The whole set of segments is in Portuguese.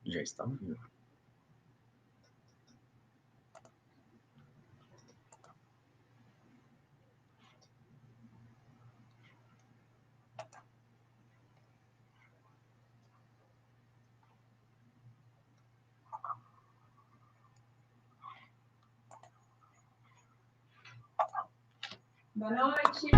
Já está vivo. Boa noite.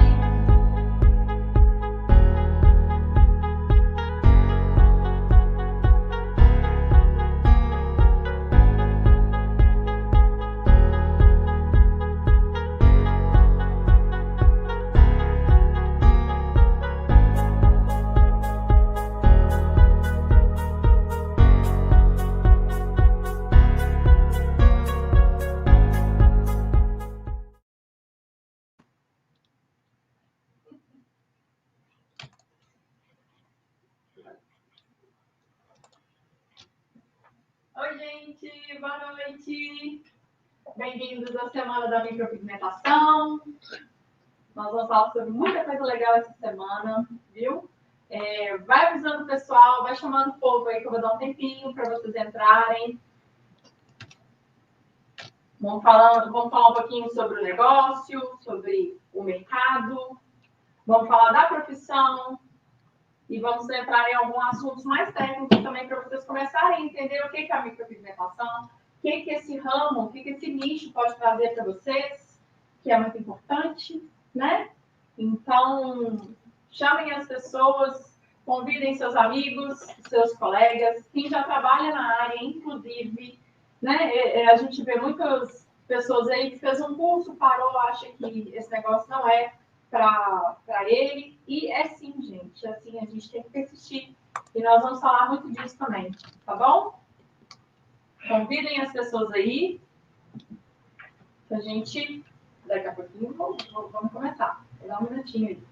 Oi, gente, boa noite. Bem-vindos à Semana da Micropigmentação. Nós vamos falar sobre muita coisa legal essa semana, viu? Vai avisando o pessoal, vai chamando o povo aí que eu vou dar um tempinho para vocês entrarem. Vamos falar um pouquinho sobre o negócio, sobre o mercado. Vamos falar da profissão. E vamos entrar em alguns assuntos mais técnicos também para vocês começarem a entender o que é a micropigmentação, o que esse ramo, o que esse nicho pode trazer para vocês, que é muito importante, né? Então, chamem as pessoas, convidem seus amigos, seus colegas, quem já trabalha na área, inclusive, né? A gente vê muitas pessoas aí que fez um curso, parou, acha que esse negócio não é para ele, e é sim, gente, assim, a gente tem que persistir, e nós vamos falar muito disso também, tá bom? Convidem as pessoas aí, a gente, daqui a pouquinho, vamos começar, vou dar um minutinho aí.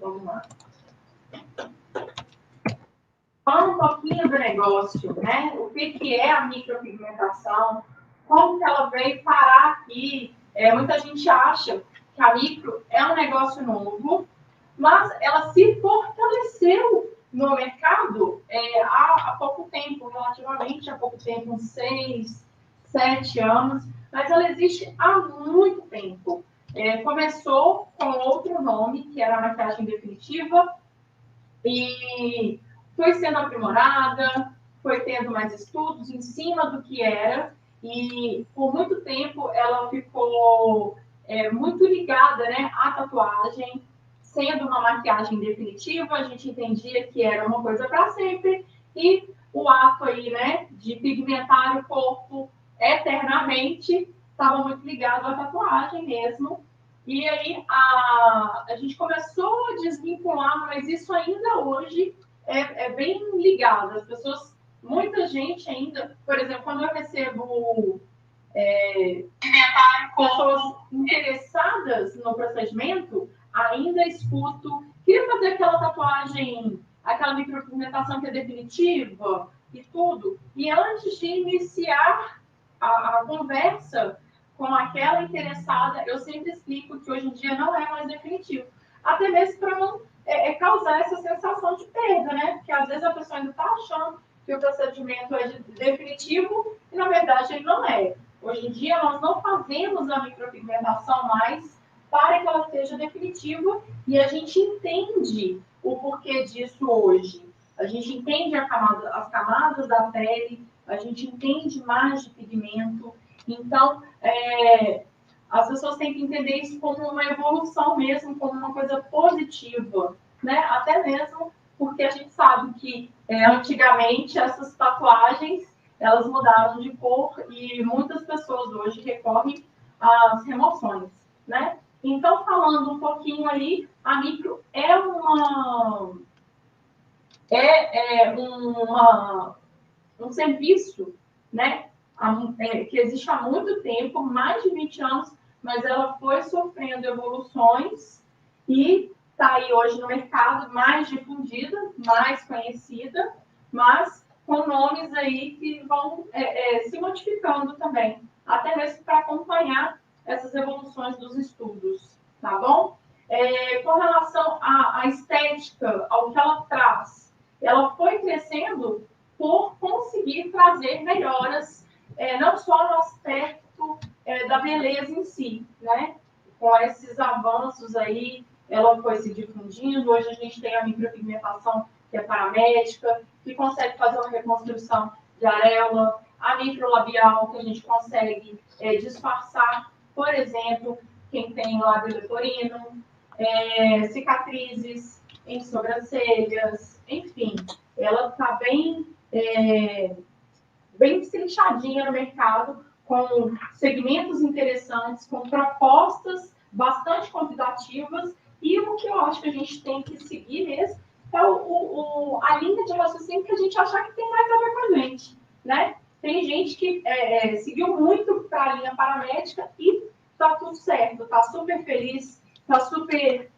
Vamos lá. Falando um pouquinho do negócio, né? O que é a micropigmentação? Como que ela veio parar aqui? Muita gente acha que a micro é um negócio novo, mas ela se fortaleceu no mercado há pouco tempo, relativamente há pouco tempo, uns 6, 7 anos, mas ela existe há muito tempo. Começou com outro nome, que era a maquiagem definitiva, e foi sendo aprimorada, foi tendo mais estudos em cima do que era, e por muito tempo ela ficou muito ligada, né, à tatuagem, sendo uma maquiagem definitiva, a gente entendia que era uma coisa para sempre, e o ato aí, né, de pigmentar o corpo eternamente estava muito ligado à tatuagem mesmo. E aí a gente começou a desvincular, mas isso ainda hoje é bem ligado. As pessoas, muita gente ainda, por exemplo, quando eu recebo pessoas interessadas no procedimento, ainda escuto, queria fazer aquela tatuagem, aquela micropigmentação que é definitiva e tudo. E antes de iniciar a conversa com aquela interessada, eu sempre explico que hoje em dia não é mais definitivo. Até mesmo para não causar essa sensação de perda, né? Porque às vezes a pessoa ainda está achando que o procedimento é definitivo e, na verdade, ele não é. Hoje em dia, nós não fazemos a micropigmentação mais para que ela seja definitiva e a gente entende o porquê disso hoje. A gente entende as camadas da pele, a gente entende mais de pigmento. Então, as pessoas têm que entender isso como uma evolução mesmo, como uma coisa positiva, né? Até mesmo porque a gente sabe que antigamente essas tatuagens elas mudaram de cor e muitas pessoas hoje recorrem às remoções, né? Então, falando um pouquinho aí, a micro é um serviço, né? Que existe há muito tempo, mais de 20 anos, mas ela foi sofrendo evoluções e está aí hoje no mercado mais difundida, mais conhecida, mas com nomes aí que vão se modificando também, até mesmo para acompanhar essas evoluções dos estudos, tá bom? Com relação à estética, ao que ela traz, ela foi crescendo por conseguir trazer melhoras, não só no aspecto da beleza em si, né? Com esses avanços aí, ela foi se difundindo. Hoje a gente tem a micropigmentação, que é paramédica, que consegue fazer uma reconstrução de areola, a microlabial, que a gente consegue disfarçar, por exemplo, quem tem lábio leporino, cicatrizes em sobrancelhas, enfim, ela está bem destrinchadinha no mercado, com segmentos interessantes, com propostas bastante convidativas, e o que eu acho que a gente tem que seguir mesmo é a linha de raciocínio que a gente achar que tem mais a ver com a gente, né? Tem gente que seguiu muito para a linha paramédica e está tudo certo, está super feliz, está super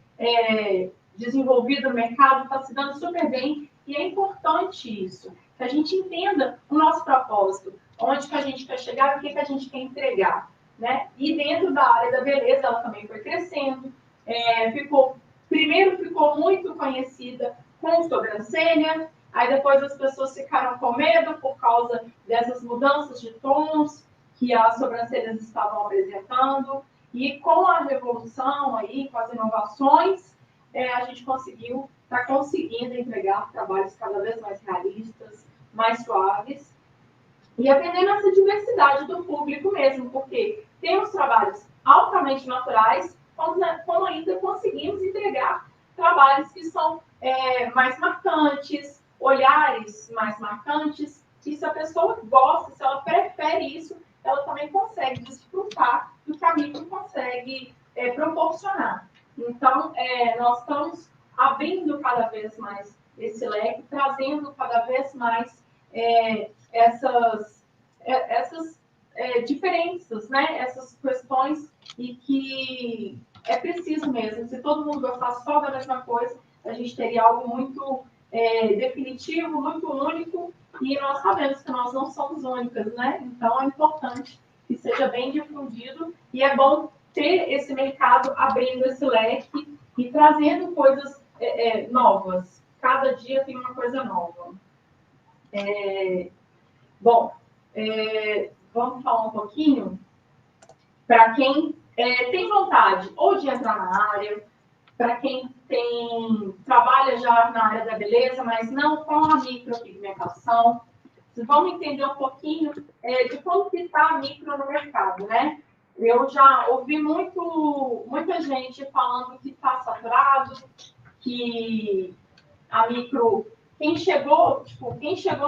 desenvolvido no mercado, está se dando super bem, e é importante isso, que a gente entenda o nosso propósito, onde que a gente quer chegar e o que a gente quer entregar, né? E dentro da área da beleza, ela também foi crescendo, primeiro ficou muito conhecida com sobrancelha, aí depois as pessoas ficaram com medo por causa dessas mudanças de tons que as sobrancelhas estavam apresentando, e com a revolução aí, com as inovações, a gente está conseguindo entregar trabalhos cada vez mais realistas, mais suaves, e atendendo essa diversidade do público mesmo, porque temos trabalhos altamente naturais, como ainda conseguimos entregar trabalhos que são mais marcantes, olhares mais marcantes, e se a pessoa gosta, se ela prefere isso, ela também consegue desfrutar do que a micro consegue proporcionar. Então, nós estamos abrindo cada vez mais esse leque, trazendo cada vez mais essas diferenças, né? Essas questões, e que é preciso mesmo. Se todo mundo gostasse só da mesma coisa, a gente teria algo muito definitivo, muito único, e nós sabemos que nós não somos únicas, né? Então é importante que seja bem difundido, e é bom ter esse mercado abrindo esse leque e trazendo coisas novas. Cada dia tem uma coisa nova. Bom, vamos falar um pouquinho para quem tem vontade ou de entrar na área, para quem trabalha já na área da beleza, mas não com a micropigmentação. Vamos entender um pouquinho de como está a micro no mercado, né? Eu já ouvi muita gente falando que está saturado, que a micro, quem chegou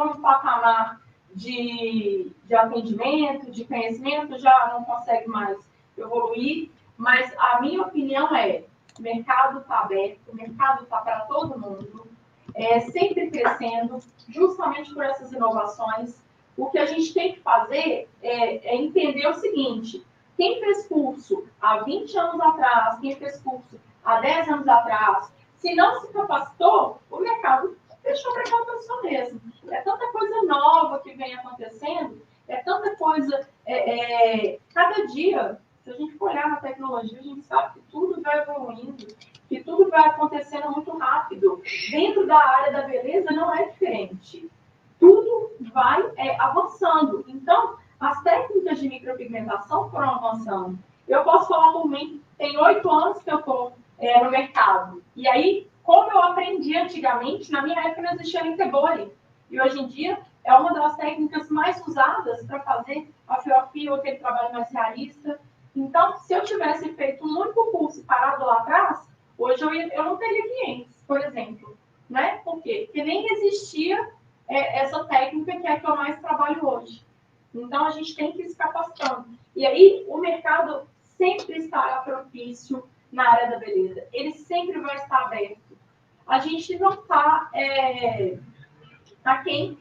no patamar de atendimento, de conhecimento, já não consegue mais evoluir, mas a minha opinião o mercado está aberto, o mercado está para todo mundo, sempre crescendo, justamente por essas inovações. O que a gente tem que fazer é entender o seguinte: quem fez curso há 20 anos atrás, quem fez curso há 10 anos atrás, se não se capacitou, o mercado deixou para aquela pessoa mesmo. É tanta coisa nova que vem acontecendo, é tanta coisa. Cada dia, se a gente for olhar na tecnologia, a gente sabe que tudo vai evoluindo, que tudo vai acontecendo muito rápido. Dentro da área da beleza não é diferente. Tudo vai avançando. Então, as técnicas de micropigmentação foram avançando. Eu posso falar por mim, tem 8 anos que eu estou no mercado. E aí, como eu aprendi antigamente, na minha época não existia Lintebori. E hoje em dia é uma das técnicas mais usadas para fazer a fio a fio, aquele trabalho mais realista. Então, se eu tivesse feito um único curso parado lá atrás, hoje eu não teria clientes, por exemplo. Né? Por quê? Porque nem existia essa técnica que é a que eu mais trabalho hoje. Então, a gente tem que ir se capacitando. E aí, o mercado sempre estará propício na área da beleza. Ele sempre vai estar aberto. A gente não está aquém,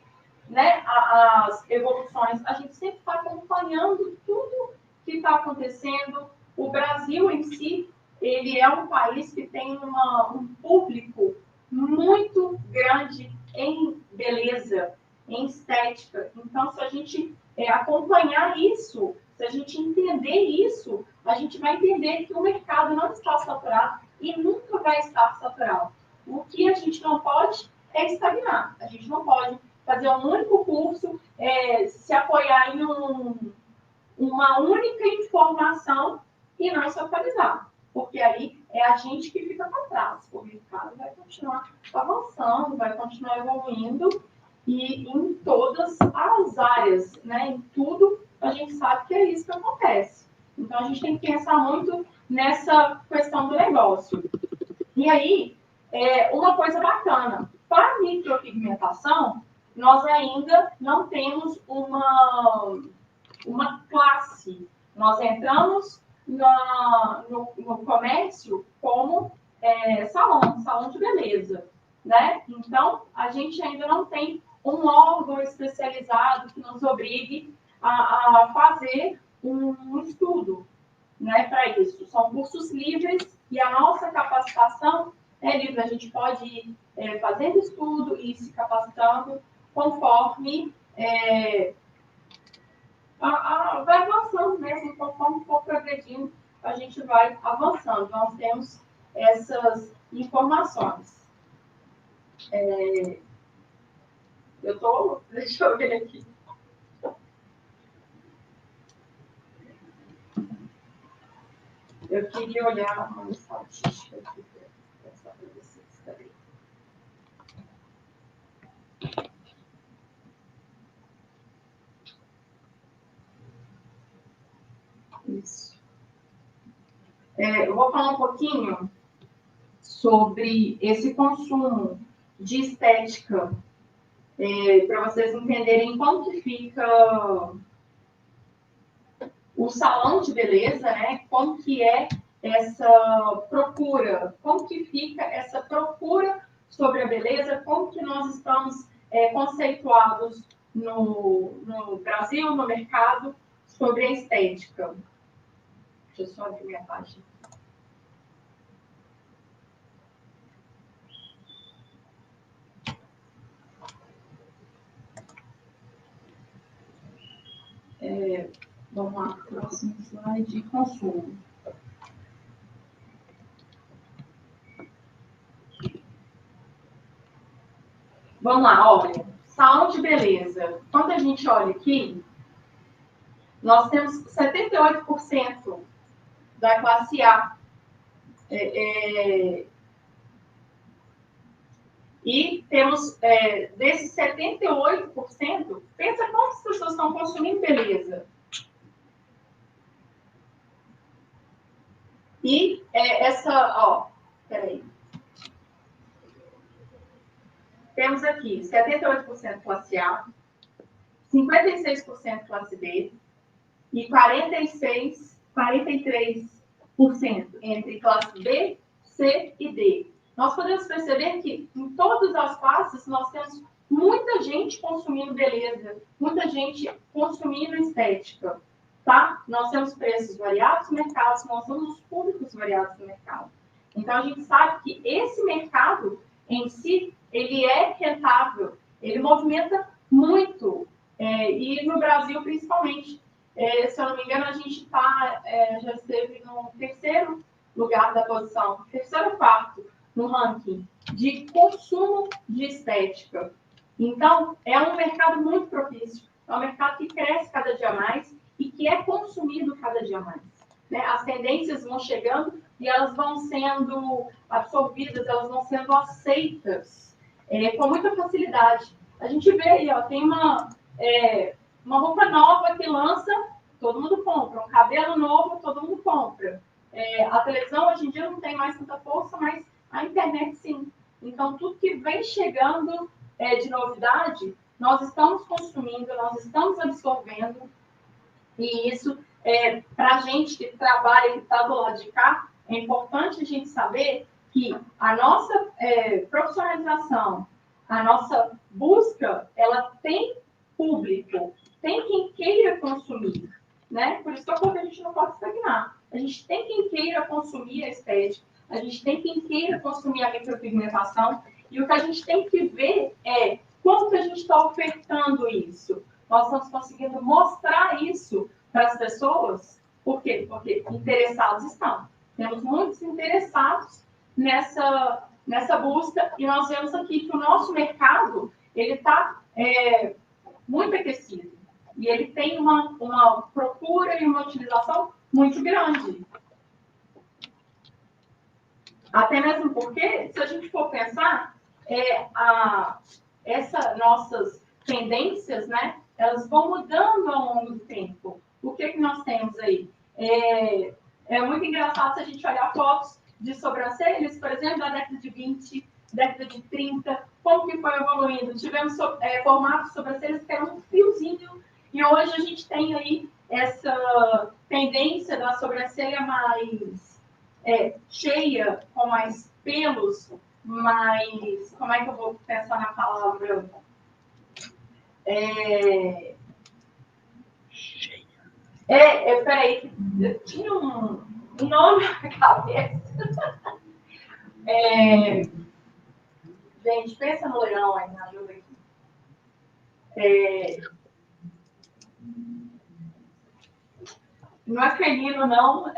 né, as evoluções. A gente sempre está acompanhando tudo que está acontecendo. O Brasil em si, ele é um país que tem um público muito grande em beleza, em estética. Então, se a gente acompanhar isso, Se a gente entender isso, a gente vai entender que o mercado não está saturado e nunca vai estar saturado. O que a gente não pode é estagnar. A gente não pode fazer um único curso, se apoiar em uma única informação e não se atualizar. Porque aí é a gente que fica para trás. O mercado vai continuar avançando, vai continuar evoluindo e em todas as áreas, né? Em tudo, a gente sabe que é isso que acontece. Então, a gente tem que pensar muito nessa questão do negócio. E aí, uma coisa bacana, para a micropigmentação, nós ainda não temos uma classe. Nós entramos no comércio como salão de beleza, né? Então, a gente ainda não tem um órgão especializado que nos obrigue a fazer um estudo, né, para isso. São cursos livres e a nossa capacitação é livre. A gente pode ir fazendo estudo e se capacitando conforme vai avançando mesmo, conforme for progredindo, a gente vai avançando. Nós temos essas informações. Deixa eu ver aqui. Eu queria olhar uma estatística aqui para passar para vocês também. Isso. Eu vou falar um pouquinho sobre esse consumo de estética, para vocês entenderem como que fica o salão de beleza, né? Como que é essa procura, como que fica essa procura sobre a beleza, como que nós estamos conceituados no Brasil, no mercado, sobre a estética. Deixa eu só abrir minha página. Vamos lá, próximo slide, consumo. Vamos lá, olha, salão de beleza. Quando a gente olha aqui, nós temos 78% da classe A. E temos, desses 78%, pensa quantas pessoas estão consumindo beleza. E peraí. Temos aqui 78% classe A, 56% classe B e 43% entre classe B, C e D. Nós podemos perceber que em todas as classes nós temos muita gente consumindo beleza, muita gente consumindo estética, tá? Nós temos preços variados no mercado, nós temos os públicos variados no mercado. Então, a gente sabe que esse mercado em si, ele é rentável, ele movimenta muito, e no Brasil, principalmente. Se eu não me engano, a gente já esteve no terceiro lugar da posição, terceiro ou quarto no ranking de consumo de estética. Então, é um mercado muito propício, é um mercado que cresce cada dia mais e que é consumido cada dia mais. Né? As tendências vão chegando e elas vão sendo absorvidas, elas vão sendo aceitas com muita facilidade. A gente vê aí, tem uma roupa nova que lança, todo mundo compra. Um cabelo novo, todo mundo compra. A televisão hoje em dia não tem mais tanta força, mas a internet sim. Então, tudo que vem chegando de novidade, nós estamos consumindo, nós estamos absorvendo. E isso, para a gente que trabalha, que está do lado de cá, é importante a gente saber que a nossa profissionalização, a nossa busca, ela tem público, tem quem queira consumir, né? Por isso que a gente não pode estagnar. A gente tem quem queira consumir a estética, a gente tem quem queira consumir a micropigmentação, e o que a gente tem que ver é como que a gente está ofertando isso. Nós estamos conseguindo mostrar isso para as pessoas. Por quê? Porque interessados estão. Temos muitos interessados nessa busca, e nós vemos aqui que o nosso mercado ele está muito aquecido. E ele tem uma procura e uma utilização muito grande. Até mesmo porque, se a gente for pensar, essas nossas tendências, né, elas vão mudando ao longo do tempo. O que nós temos aí? É muito engraçado se a gente olhar fotos de sobrancelhas, por exemplo, da década de 20, década de 30, como que foi evoluindo. Tivemos formatos de sobrancelhas que eram um fiozinho, e hoje a gente tem aí essa tendência da sobrancelha mais cheia, com mais pelos, mais... Como é que eu vou pensar na palavra? Peraí, eu tinha um nome na cabeça. Gente, pensa no leão aí, me ajuda aqui. Não é felino, não.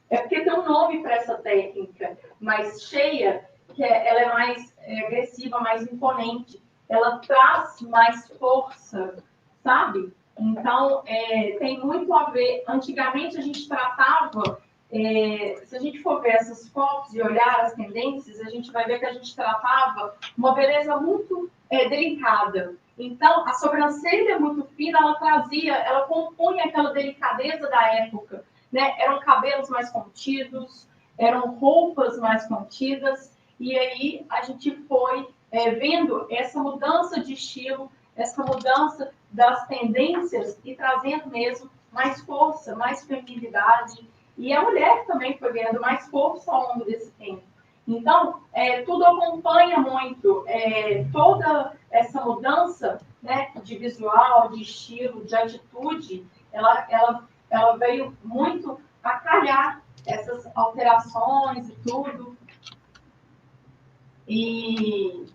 Porque tem um nome para essa técnica, mais cheia, que ela é mais agressiva, mais imponente. Ela traz mais força, sabe? Então, tem muito a ver. Antigamente, a gente tratava, se a gente for ver essas fotos e olhar as tendências, a gente vai ver que a gente tratava uma beleza muito delicada. Então, a sobrancelha muito fina, ela compunha aquela delicadeza da época, né? Eram cabelos mais contidos, eram roupas mais contidas, e aí a gente foi vendo essa mudança de estilo, essa mudança das tendências e trazendo mesmo mais força, mais feminilidade. E a mulher também foi ganhando mais força ao longo desse tempo. Então, tudo acompanha muito toda essa mudança, né, de visual, de estilo, de atitude. Ela veio muito a calhar essas alterações e tudo. E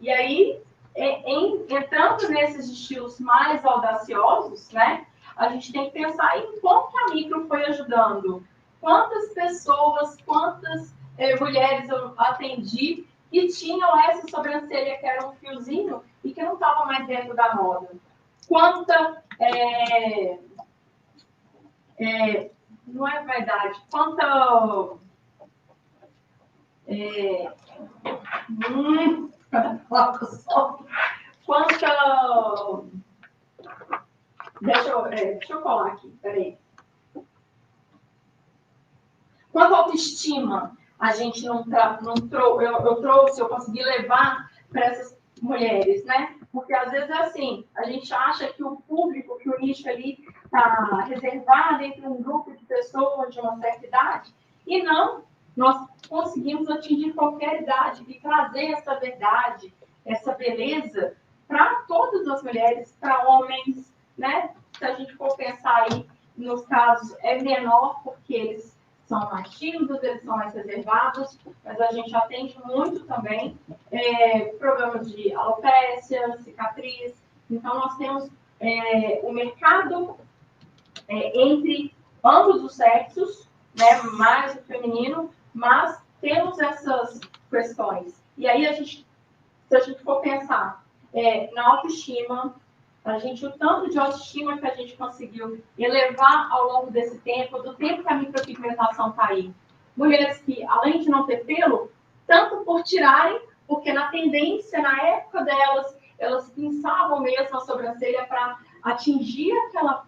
aí, entrando nesses estilos mais audaciosos, né, a gente tem que pensar em como que a micro foi ajudando. Quantas pessoas, quantas mulheres eu atendi que tinham essa sobrancelha que era um fiozinho e que não estava mais dentro da moda. Não é verdade, deixa eu colar aqui, peraí. Quanto à autoestima, a gente não trouxe, eu consegui levar para essas mulheres, né? Porque às vezes é assim, a gente acha que o público, que o nicho ali está reservado entre um grupo de pessoas de uma certa idade, e não, nós conseguimos atingir qualquer idade e trazer essa verdade, essa beleza para todas as mulheres, para homens, né? Se a gente for pensar aí, nos casos é menor, porque eles são mais tímidos, eles são mais reservados, mas a gente atende muito também problemas de alopécia, cicatriz. Então, nós temos o mercado entre ambos os sexos, né, mais o feminino, mas temos essas questões. E aí, se a gente for pensar na autoestima, o tanto de autoestima que a gente conseguiu elevar ao longo desse tempo, do tempo que a micropigmentação está aí. Mulheres que, além de não ter pelo, tanto por tirarem, porque na tendência, na época delas, elas pinçavam mesmo a sobrancelha para atingir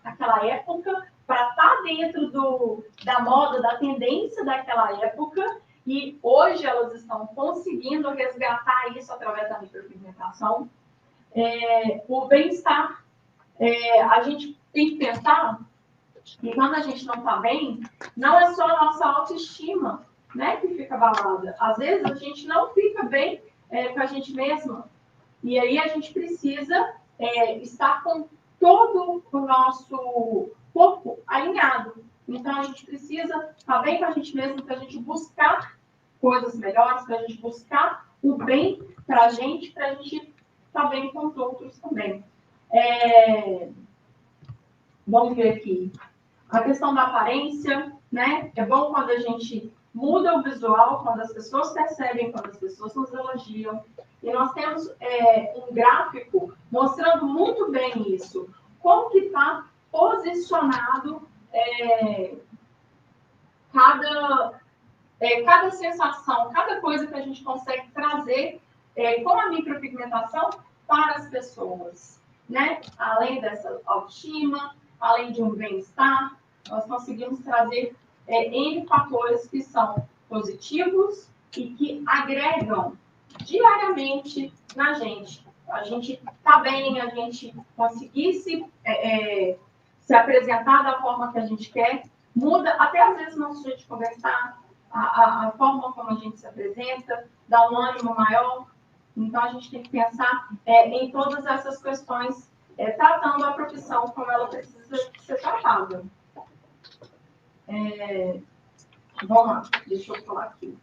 aquela época, para estar dentro da moda, da tendência daquela época, e hoje elas estão conseguindo resgatar isso através da micropigmentação. O bem-estar. A gente tem que pensar que quando a gente não está bem, não é só a nossa autoestima, né, que fica abalada. Às vezes a gente não fica bem com a gente mesma. E aí a gente precisa estar com todo o nosso corpo alinhado. Então a gente precisa estar bem com a gente mesma, para a gente buscar coisas melhores, para a gente buscar o bem para a gente estar bem com os outros também. Vamos ver aqui. A questão da aparência, né? É bom quando a gente muda o visual, quando as pessoas percebem, quando as pessoas nos elogiam. E nós temos um gráfico mostrando muito bem isso. Como que está posicionado cada sensação, cada coisa que a gente consegue trazer com a micropigmentação para as pessoas, né? Além dessa autoestima, além de um bem-estar, nós conseguimos trazer N fatores que são positivos e que agregam diariamente na gente. A gente tá bem, a gente conseguir se apresentar da forma que a gente quer, muda até às vezes o nosso jeito de conversar, a forma como a gente se apresenta, dá um ânimo maior. Então, a gente tem que pensar em todas essas questões, tratando a profissão como ela precisa ser tratada. Vamos lá, deixa eu falar aqui.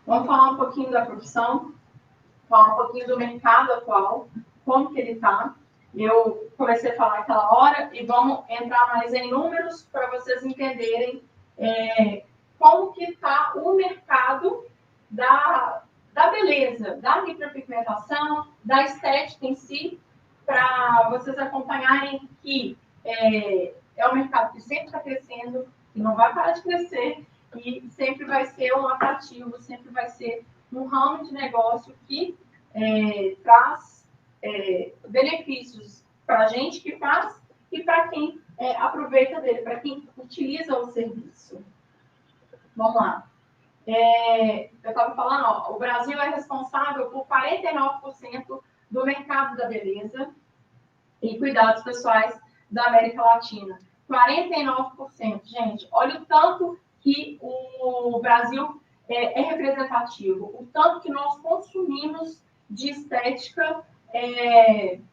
Vamos falar um pouquinho da profissão, falar um pouquinho do mercado atual, como que ele está. Eu comecei a falar aquela hora e vamos entrar mais em números para vocês entenderem como que está o mercado da beleza, da micropigmentação, da estética em si, para vocês acompanharem que é um mercado que sempre está crescendo, que não vai parar de crescer, e sempre vai ser um atrativo, sempre vai ser um ramo de negócio que traz benefícios para a gente que faz e para quem aproveita dele, para quem utiliza o serviço. Vamos lá. Eu estava falando, o Brasil é responsável por 49% do mercado da beleza e cuidados pessoais da América Latina. 49%. Gente, olha o tanto que o Brasil é representativo, o tanto que nós consumimos de estética,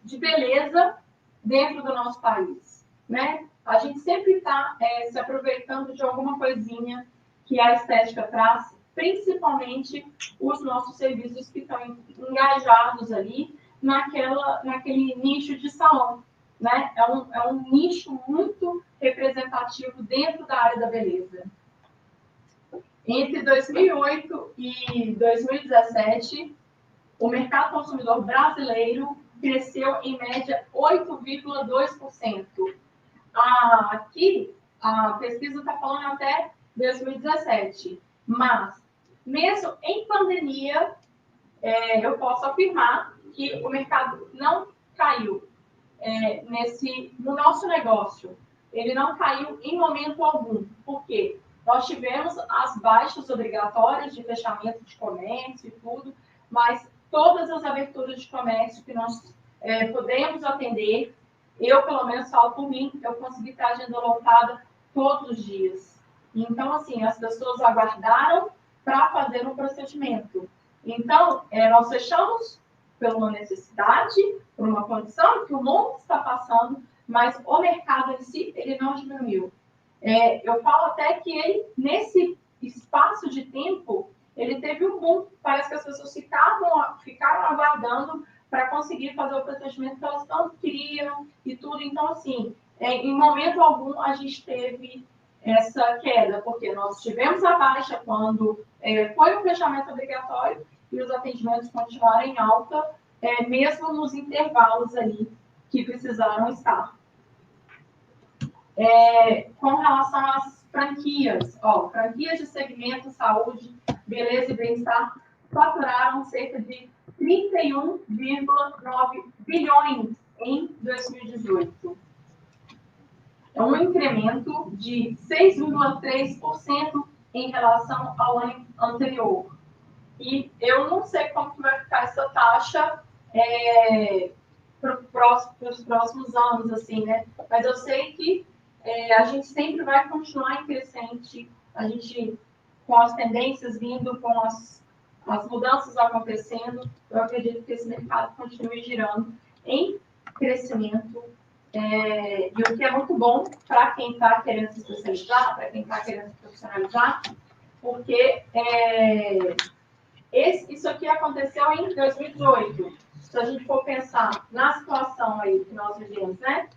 de beleza dentro do nosso país, né? A gente sempre está se aproveitando de alguma coisinha que a estética traz, principalmente os nossos serviços que estão engajados ali naquele nicho de salão, né? É um nicho muito representativo dentro da área da beleza. Entre 2008 e 2017, o mercado consumidor brasileiro cresceu em média 8,2%. Aqui, a pesquisa está falando até 2017, mas mesmo em pandemia, eu posso afirmar que o mercado não caiu no nosso negócio. Ele não caiu em momento algum. Por quê? Nós tivemos as baixas obrigatórias de fechamento de comércio e tudo, mas todas as aberturas de comércio que nós podemos atender, eu, pelo menos, falo por mim, eu consegui ter a agenda lotada todos os dias. Então, assim, as pessoas aguardaram para fazer um procedimento. Então, nós fechamos por uma necessidade, por uma condição que o mundo está passando, mas o mercado em si, ele não diminuiu. Eu falo até que ele, nesse espaço de tempo, ele teve um boom. Parece que as pessoas ficaram aguardando para conseguir fazer o procedimento que elas tanto queriam e tudo. Então, assim, em momento algum a gente teve essa queda, porque nós tivemos a baixa quando foi um fechamento obrigatório e os atendimentos continuaram em alta, mesmo nos intervalos ali que precisaram estar. Com relação às franquias, franquias de segmento, saúde, beleza e bem-estar faturaram cerca de 31,9 bilhões em 2018. É um incremento de 6,3% em relação ao ano anterior. E eu não sei como que vai ficar essa taxa para os próximos anos, assim, né? Mas eu sei que a gente sempre vai continuar em crescente, a gente, com as tendências vindo, com as mudanças acontecendo, eu acredito que esse mercado continue girando em crescimento e o que é muito bom para quem está querendo se especializar, para quem está querendo se profissionalizar, porque isso aqui aconteceu em 2018. Se a gente for pensar na situação aí que nós vivemos, né,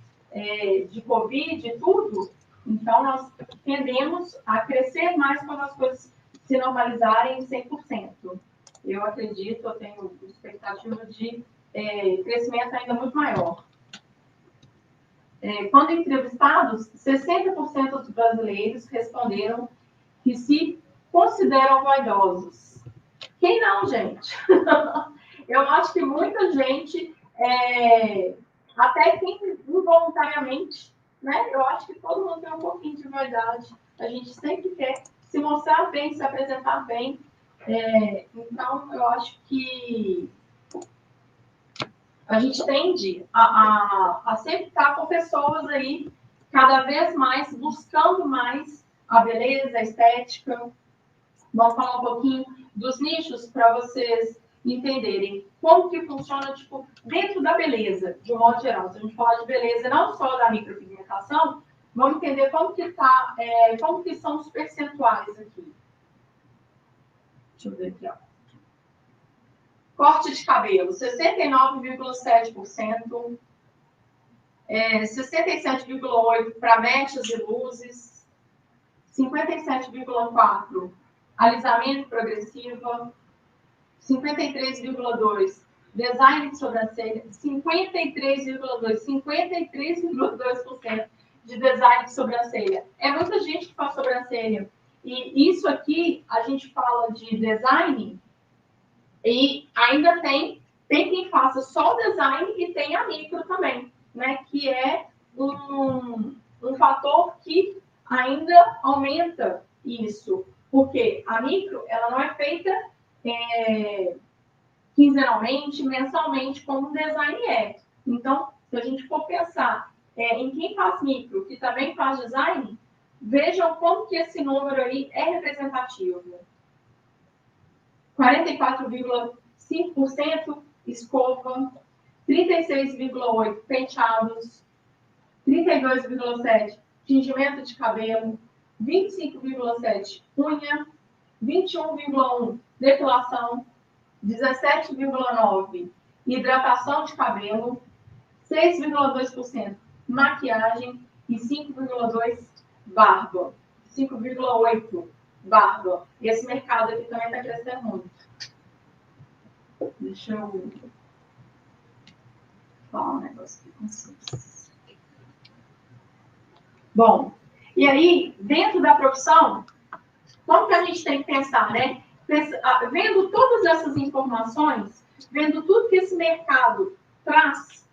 de Covid e tudo, então nós tendemos a crescer mais quando as coisas se normalizarem 100%. Eu acredito, eu tenho expectativa de crescimento ainda muito maior. Quando entrevistados, 60% dos brasileiros responderam que se consideram vaidosos. Quem não, gente? Eu acho que muita gente, até quem involuntariamente, né? Eu acho que todo mundo tem um pouquinho de vaidade. A gente sempre quer se mostrar bem, se apresentar bem. Então, eu acho que a gente tende a sempre estar com pessoas aí, cada vez mais, buscando mais a beleza, a estética. Vamos falar um pouquinho dos nichos para vocês entenderem como que funciona, tipo, dentro da beleza, de um modo geral. Se a gente falar de beleza, não só da micropigmentação, vamos entender como que como que são os percentuais aqui. Deixa eu ver aqui, ó. Corte de cabelo, 69,7%. 67,8% para mechas e luzes. 57,4% alisamento progressivo. 53,2%. Design de sobrancelha, 53,2% de design de sobrancelha. É muita gente que faz sobrancelha. E isso aqui, a gente fala de design, e ainda tem quem faça só o design e tem a micro também, né? Que é um fator que ainda aumenta isso. Porque a micro, ela não é feita quinzenalmente, mensalmente, como o design é. Então, se a gente for pensar em quem faz micro, que também faz design, vejam como que esse número aí é representativo. 44,5% escova, 36,8% penteados, 32,7% tingimento de cabelo, 25,7% unha, 21,1% depilação, 17,9% hidratação de cabelo, 6,2% maquiagem e 5,2% barba. 5,8% barba. E esse mercado aqui também está crescendo muito. Deixa eu falar um negócio aqui com vocês. Bom, e aí, dentro da profissão, como que a gente tem que pensar, né? Vendo todas essas informações, vendo tudo que esse mercado traz,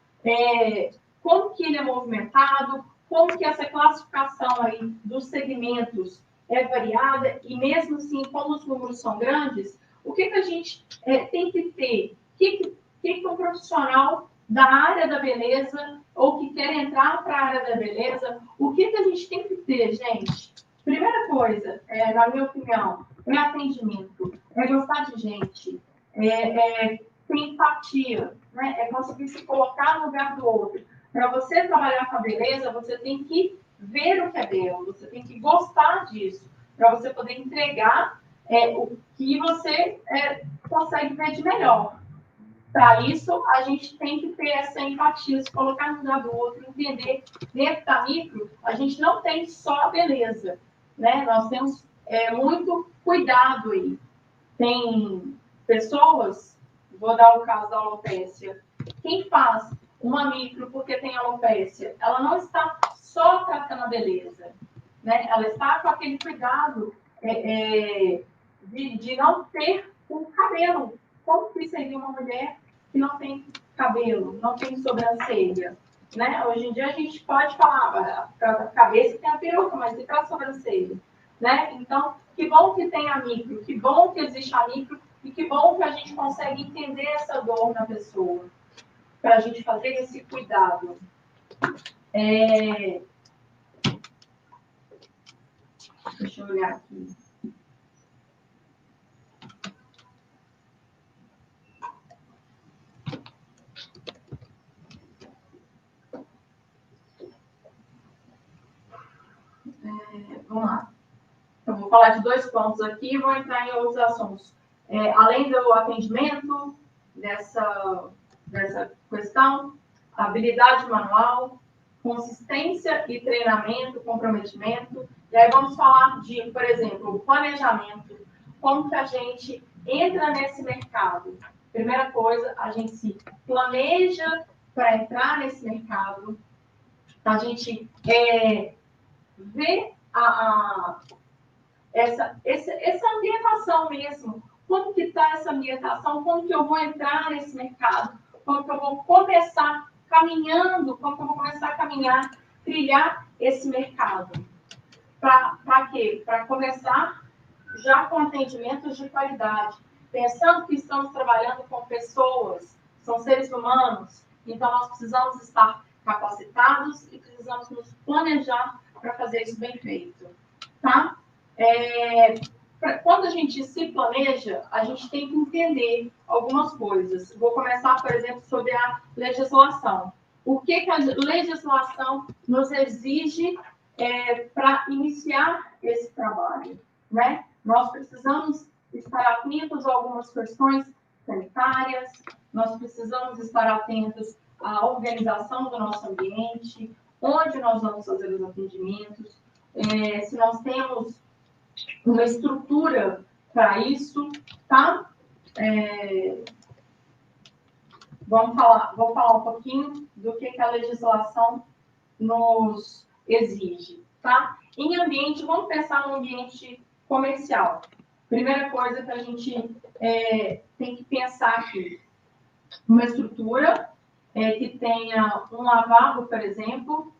como que ele é movimentado, como que essa classificação aí dos segmentos é variada, e mesmo assim, como os números são grandes, o que a gente tem que ter? O que um profissional da área da beleza, ou que quer entrar para a área da beleza, o que a gente tem que ter, gente? Primeira coisa, na minha opinião, é atendimento, é gostar de gente, ter empatia, né? É conseguir se colocar no lugar do outro. Para você trabalhar com a beleza, você tem que ver o que é belo, você tem que gostar disso, para você poder entregar o que você consegue ver de melhor. Para isso, a gente tem que ter essa empatia, se colocar no lugar do outro, entender. Dentro da micro, a gente não tem só a beleza, né? Nós temos muito cuidado aí. Tem pessoas, vou dar o caso da alopécia, quem faz uma micro porque tem alopécia, ela não está só tratando a beleza, né? Ela está com aquele cuidado de não ter um cabelo. Como que seria uma mulher que não tem cabelo, não tem sobrancelha? Né? Hoje em dia a gente pode falar, para a cabeça tem a peruca, mas e para a sobrancelha? Né? Então, que bom que tem a micro, que bom que existe a micro, e que bom que a gente consegue entender essa dor na pessoa, para a gente fazer esse cuidado. Deixa eu olhar aqui. Vamos lá. Eu vou falar de 2 pontos aqui e vou entrar em outros assuntos. Além do atendimento, dessa questão, habilidade manual, consistência e treinamento, comprometimento. E aí vamos falar de, por exemplo, o planejamento. Como que a gente entra nesse mercado? Primeira coisa, a gente se planeja para entrar nesse mercado. A gente vê essa ambientação mesmo. Como que está essa ambientação? Como que eu vou entrar nesse mercado? Como que eu vou começar caminhando? Como que eu vou começar a caminhar, trilhar esse mercado? Para quê? Para começar já com atendimentos de qualidade. Pensando que estamos trabalhando com pessoas, são seres humanos, então nós precisamos estar capacitados e precisamos nos planejar para fazer isso bem feito. Tá? Quando a gente se planeja, a gente tem que entender algumas coisas. Vou começar, por exemplo, sobre a legislação. O que a legislação nos exige para iniciar esse trabalho, né? Nós precisamos estar atentos a algumas questões sanitárias, nós precisamos estar atentos à organização do nosso ambiente, onde nós vamos fazer os atendimentos, se nós temos uma estrutura para isso, tá? Vou falar um pouquinho do que a legislação nos exige, tá? Em ambiente, vamos pensar no ambiente comercial. Primeira coisa que a gente tem que pensar aqui, uma estrutura que tenha um lavabo, por exemplo,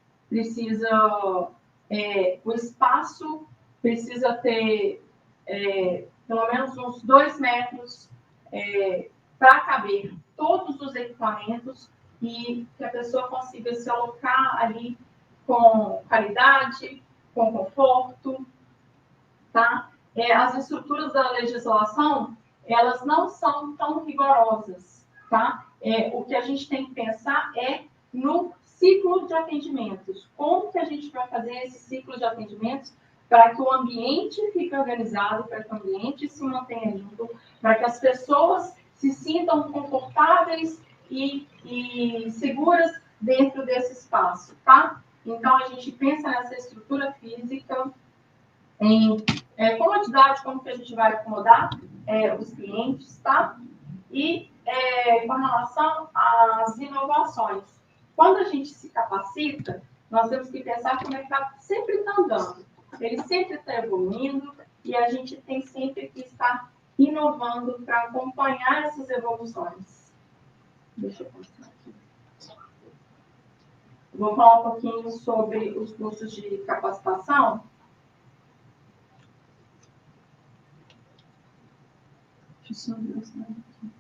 o espaço precisa ter pelo menos uns 2 metros para caber todos os equipamentos e que a pessoa consiga se alocar ali com qualidade, com conforto, tá? As estruturas da legislação, elas não são tão rigorosas, tá? O que a gente tem que pensar é no ciclo de atendimentos. Como que a gente vai fazer esse ciclo de atendimentos para que o ambiente fique organizado, para que o ambiente se mantenha limpo, para que as pessoas se sintam confortáveis e seguras dentro desse espaço, tá? Então, a gente pensa nessa estrutura física, em comodidade, como que a gente vai acomodar os clientes, tá? E com relação às inovações. Quando a gente se capacita, nós temos que pensar que o mercado sempre está andando, ele sempre está evoluindo e a gente tem sempre que estar inovando para acompanhar essas evoluções. Deixa eu mostrar aqui. Vou falar um pouquinho sobre os cursos de capacitação. Deixa eu só mostrar aqui.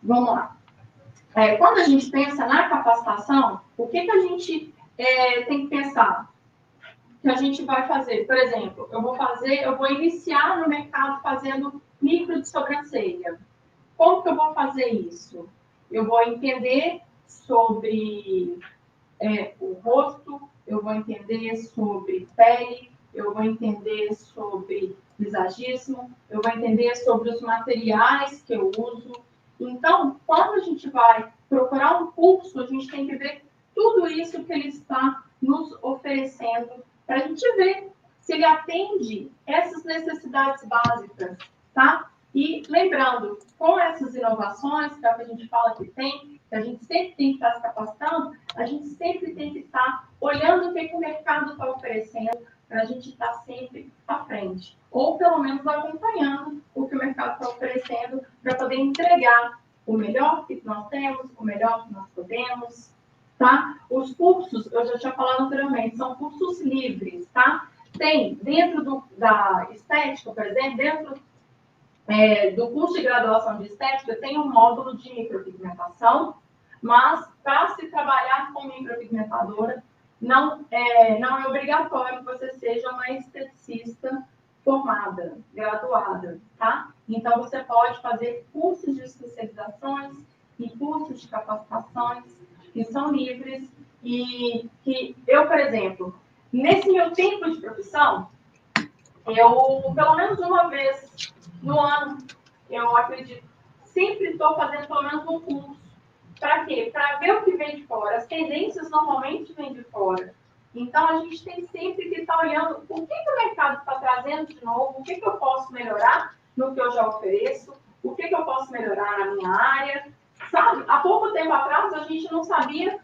Vamos lá. Quando a gente pensa na capacitação, o que a gente tem que pensar? Que a gente vai fazer, por exemplo, eu vou iniciar no mercado fazendo micro de sobrancelha. Como que eu vou fazer isso? Eu vou entender sobre o rosto, eu vou entender sobre pele, eu vou entender sobre visagismo, eu vou entender sobre os materiais que eu uso. Então, quando a gente vai procurar um curso, a gente tem que ver tudo isso que ele está nos oferecendo para a gente ver se ele atende essas necessidades básicas, tá? E lembrando, com essas inovações, que é o que a gente fala que tem, que a gente sempre tem que estar se capacitando, a gente sempre tem que estar olhando o que o mercado está oferecendo para a gente estar sempre à frente. Ou, pelo menos, acompanhando o que o mercado está oferecendo para poder entregar o melhor que nós temos, o melhor que nós podemos, tá? Os cursos, eu já tinha falado anteriormente, são cursos livres, tá? Tem, dentro da estética, por exemplo, dentro do curso de graduação de estética, tem um módulo de micropigmentação, mas para se trabalhar com micropigmentadora, não é obrigatório que você seja uma esteticista formada, graduada, tá? Então, você pode fazer cursos de especializações e cursos de capacitações que são livres e que eu, por exemplo, nesse meu tempo de profissão, eu, pelo menos uma vez no ano, eu acredito, sempre estou fazendo pelo menos um curso. Para quê? Para ver o que vem de fora. As tendências normalmente vêm de fora. Então, a gente tem sempre que estar olhando o que o mercado está trazendo de novo, o que eu posso melhorar no que eu já ofereço, o que eu posso melhorar na minha área. Sabe? Há pouco tempo atrás, a gente não sabia,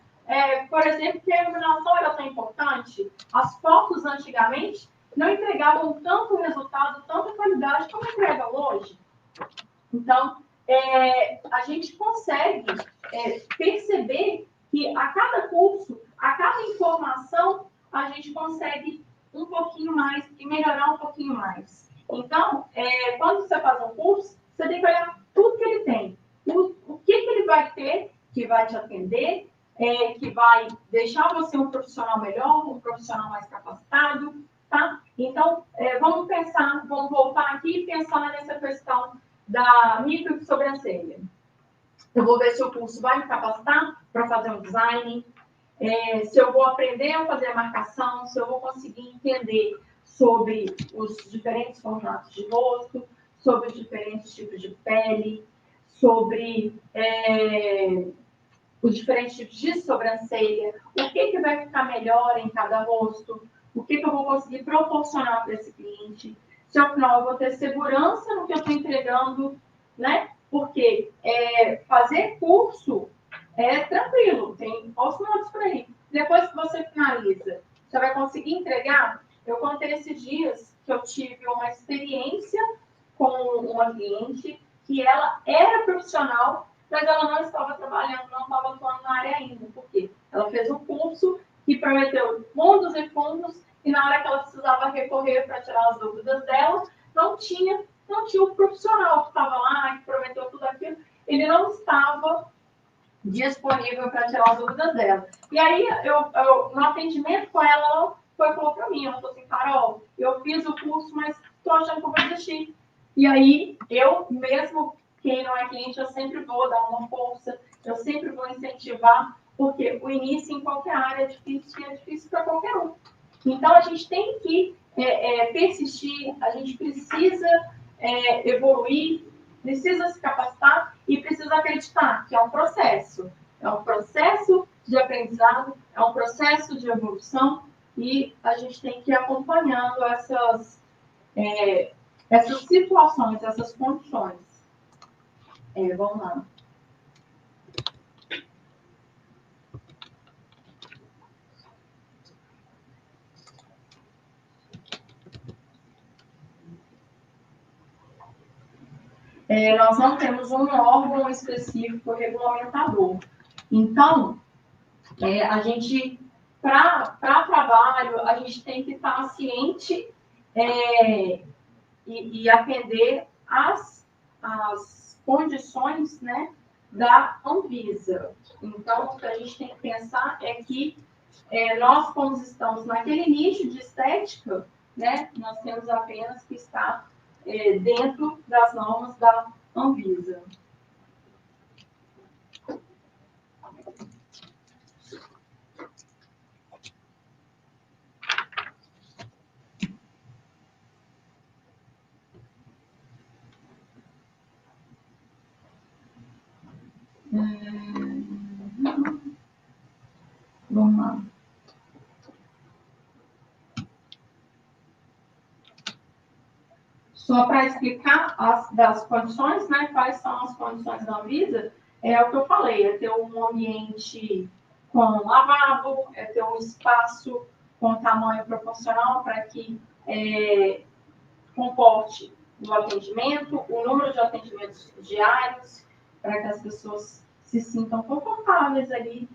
por exemplo, que a iluminação era tão importante. As fotos, antigamente, não entregavam tanto resultado, tanta qualidade como entregam hoje. Então, a gente consegue perceber que a cada curso, a cada informação, a gente consegue um pouquinho mais e melhorar um pouquinho mais. Então, quando você faz um curso, você tem que olhar tudo que ele tem. O que ele vai ter, que vai te atender, que vai deixar você um profissional melhor, um profissional mais capacitado, tá? Então, vamos pensar, vamos voltar aqui e pensar nessa questão da micro sobrancelha. Eu vou ver se o curso vai me capacitar para fazer um design, se eu vou aprender a fazer a marcação, se eu vou conseguir entender sobre os diferentes formatos de rosto, sobre os diferentes tipos de pele, sobre os diferentes tipos de sobrancelha, o que vai ficar melhor em cada rosto, o que eu vou conseguir proporcionar para esse cliente, se ao final eu vou ter segurança no que eu estou entregando, né? Porque fazer curso é tranquilo, tem aos minutos por aí. Depois que você finaliza, você vai conseguir entregar? Eu contei esses dias que eu tive uma experiência com uma cliente que ela era profissional, mas ela não estava trabalhando, não estava atuando na área ainda. Por quê? Ela fez um curso que prometeu fundos e fundos, e na hora que ela precisava recorrer para tirar as dúvidas dela, não tinha o profissional que estava lá, que prometeu tudo aquilo, ele não estava disponível para tirar as dúvidas dela. E aí, no atendimento com ela, ela falou para mim, ela falou assim, Carol, eu fiz o curso, mas estou achando que eu vou desistir. E aí, eu mesmo, quem não é cliente, eu sempre vou dar uma força, eu sempre vou incentivar, porque o início em qualquer área é difícil para qualquer um. Então, a gente tem que persistir, a gente precisa evoluir, precisa se capacitar e precisa acreditar que é um processo de aprendizado, é um processo de evolução e a gente tem que ir acompanhando essas situações, essas condições. Vamos lá. Nós não temos um órgão específico regulamentador. Então, a gente, para trabalho, a gente tem que estar ciente e atender às condições, né, da Anvisa. Então, o que a gente tem que pensar é que nós, como estamos naquele nicho de estética, né, nós temos apenas que estar dentro das normas da Anvisa. Vamos lá. Só para explicar das condições, né? Quais são as condições da Anvisa, é o que eu falei, é ter um ambiente com lavabo, é ter um espaço com tamanho proporcional para que comporte o atendimento, o número de atendimentos diários, para que as pessoas se sintam confortáveis ali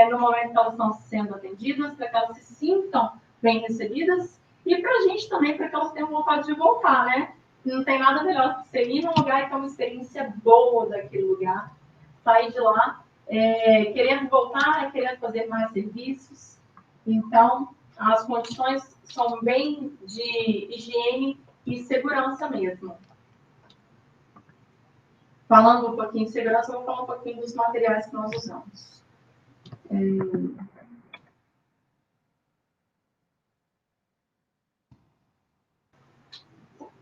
no momento que elas estão sendo atendidas, para que elas se sintam bem recebidas e para a gente também, para que elas tenham vontade de voltar, né? Não tem nada melhor que você ir num lugar e ter uma experiência boa daquele lugar, sair de lá querendo voltar, querendo fazer mais serviços. Então, as condições são bem de higiene e segurança mesmo. Falando um pouquinho de segurança, eu vou falar um pouquinho dos materiais que nós usamos.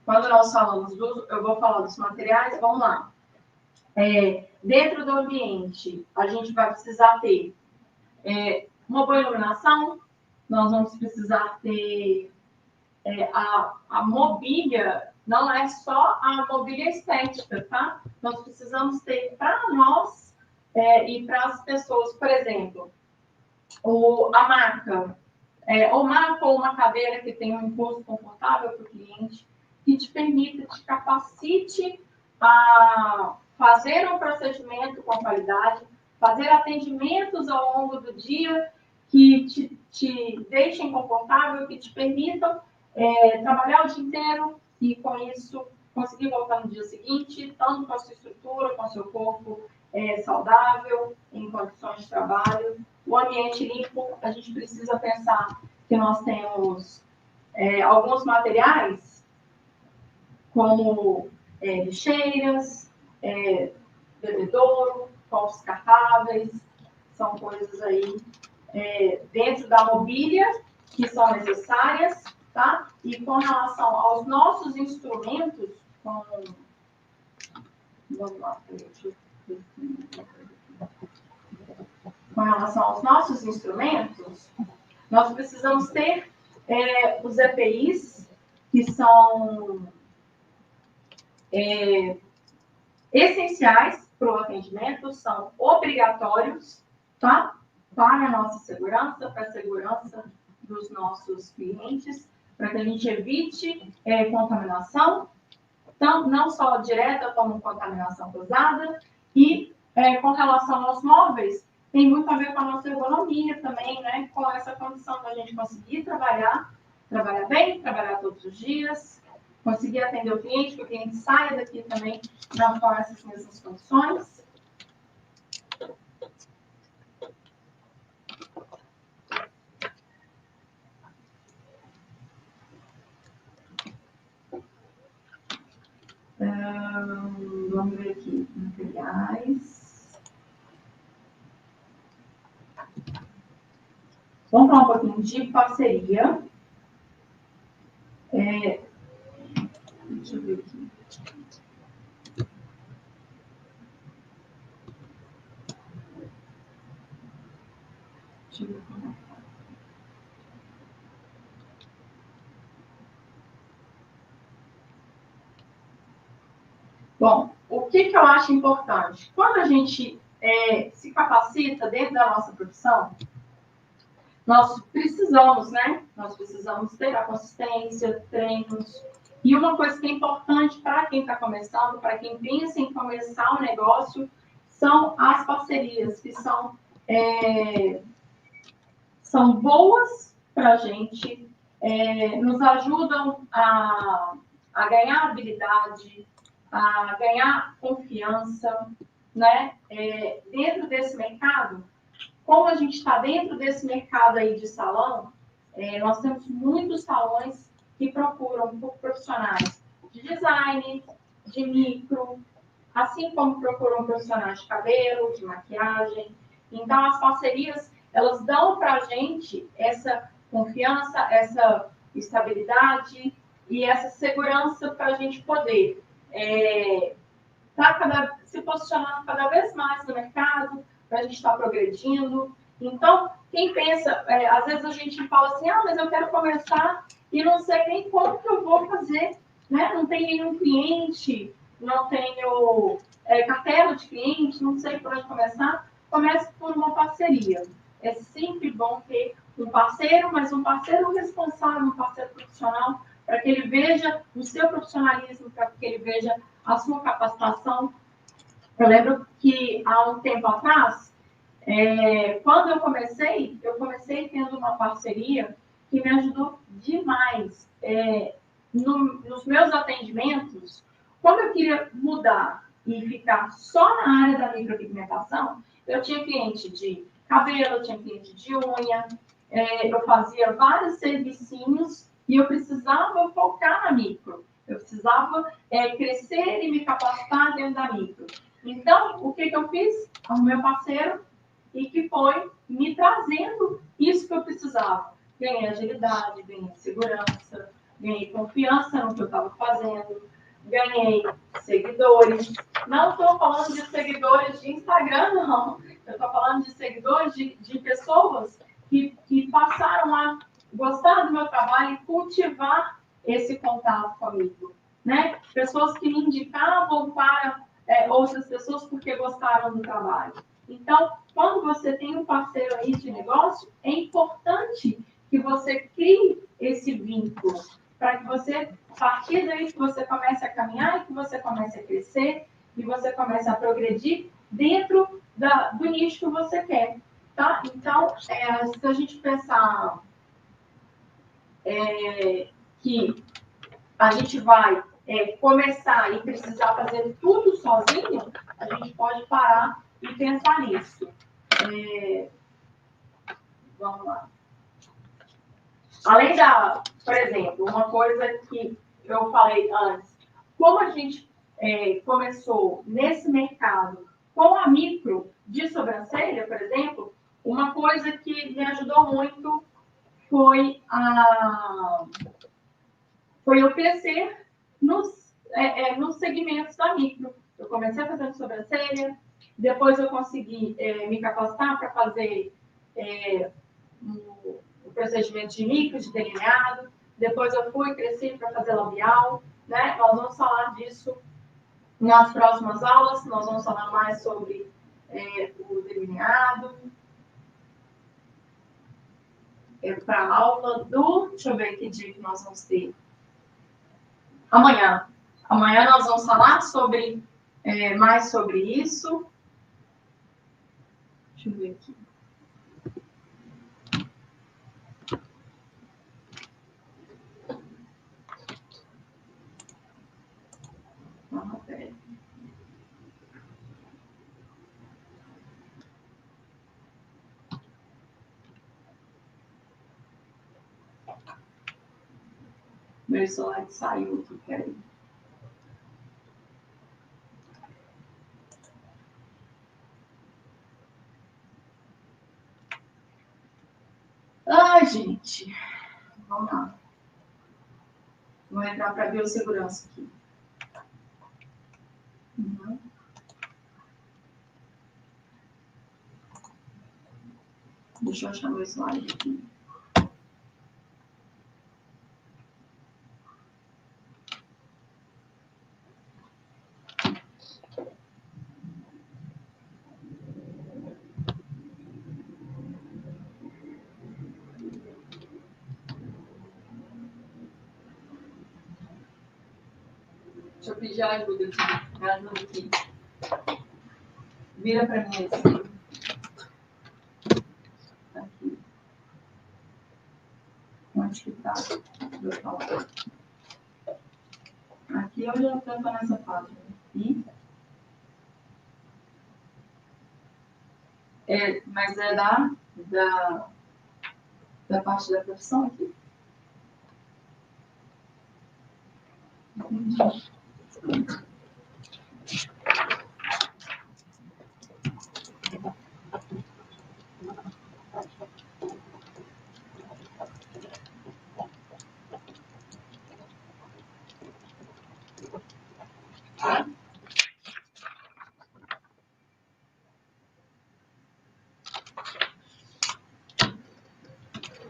Quando nós falamos eu vou falar dos materiais, vamos lá. Dentro do ambiente, a gente vai precisar ter uma boa iluminação, nós vamos precisar ter a mobília, não é só a mobília estética, tá? Nós precisamos ter para nós e para as pessoas, por exemplo, a maca, ou maca ou uma cadeira que tenha um impulso confortável para o cliente, que te permita, te capacite a fazer um procedimento com qualidade, fazer atendimentos ao longo do dia que te deixem confortável, que te permitam trabalhar o dia inteiro e, com isso, conseguir voltar no dia seguinte, tanto com a sua estrutura, com o seu corpo saudável, em condições de trabalho. O ambiente limpo, a gente precisa pensar que nós temos alguns materiais, como lixeiras, bebedouro, copos descartáveis, são coisas aí dentro da mobília que são necessárias, tá? E com relação aos nossos instrumentos, vamos lá, com relação aos nossos instrumentos, nós precisamos ter os EPIs, que são essenciais para o atendimento, são obrigatórios, tá? Para a nossa segurança, para a segurança dos nossos clientes, para que a gente evite contaminação, então, não só direta, como contaminação cruzada, e com relação aos móveis, tem muito a ver com a nossa ergonomia também, né? Com essa condição da gente conseguir trabalhar bem, trabalhar todos os dias, conseguir atender o cliente, que o cliente saia daqui também não com essas mesmas condições. Vamos ver aqui, materiais. Vamos falar um pouquinho de parceria. Deixa eu ver aqui. Deixa eu ver como é. Bom, o que eu acho importante? Quando a gente se capacita dentro da nossa profissão, nós precisamos, né? Nós precisamos ter a consistência, treinos. E uma coisa que é importante para quem está começando, para quem pensa em começar um negócio, são as parcerias, que são boas para a gente, nos ajudam a ganhar habilidade, a ganhar confiança, né? Dentro desse mercado, como a gente está dentro desse mercado aí de salão, nós temos muitos salões que procuram por profissionais de design, de micro, assim como procuram profissionais de cabelo, de maquiagem. Então, as parcerias, elas dão para a gente essa confiança, essa estabilidade e essa segurança para a gente poder se posicionando cada vez mais no mercado, para a gente estar progredindo. Então, quem pensa, às vezes a gente fala assim, mas eu quero começar e não sei nem como que eu vou fazer, né? Não tenho nenhum cliente, não tenho cartela de cliente, não sei por onde começar. Comece por uma parceria. É sempre bom ter um parceiro, mas um parceiro responsável, um parceiro profissional, para que ele veja o seu profissionalismo, para que ele veja a sua capacitação. Eu lembro que há um tempo atrás, quando eu comecei tendo uma parceria que me ajudou demais. Nos meus atendimentos, quando eu queria mudar e ficar só na área da micropigmentação, eu tinha cliente de cabelo, eu tinha cliente de unha, eu fazia vários servicinhos e eu precisava focar na micro. Eu precisava crescer e me capacitar dentro da micro. Então, o que eu fiz? O meu parceiro, e que foi me trazendo isso que eu precisava. Ganhei agilidade, ganhei segurança, ganhei confiança no que eu estava fazendo, ganhei seguidores. Não estou falando de seguidores de Instagram, não. Eu estou falando de seguidores de pessoas que passaram a gostar do meu trabalho e cultivar esse contato comigo. Né? Pessoas que me indicavam para outras pessoas porque gostaram do trabalho. Então, quando você tem um parceiro aí de negócio, é importante que você crie esse vínculo, para que você, a partir daí, que você comece a caminhar e que você comece a crescer e você comece a progredir dentro do nicho que você quer. Tá? Então, se a gente pensar que a gente vai começar e precisar fazer tudo sozinho, a gente pode parar e pensar nisso. Vamos lá. Além por exemplo, uma coisa que eu falei antes, como a gente começou nesse mercado com a micro de sobrancelha, por exemplo, uma coisa que me ajudou muito foi eu crescer nos segmentos da micro. Eu comecei fazendo sobrancelha, depois eu consegui me capacitar para fazer o procedimento de micro, de delineado, depois eu fui crescer para fazer labial, né? Nós vamos falar disso nas próximas aulas, nós vamos falar mais sobre o delineado. Para a aula deixa eu ver que dia que nós vamos ter. Amanhã. Amanhã nós vamos falar mais sobre isso. Deixa eu ver aqui. Meu slide saiu aqui, peraí. Ai, gente. Vamos lá. Vou entrar para biossegurança aqui. Uhum. Deixa eu achar meu slide aqui. Deixa eu pedir ajuda aqui. Me ajuda aqui. Vira para mim assim. Aqui. Onde que tá? Aqui eu já estou nessa página. Aqui. Mas é da parte da profissão aqui. Entendi.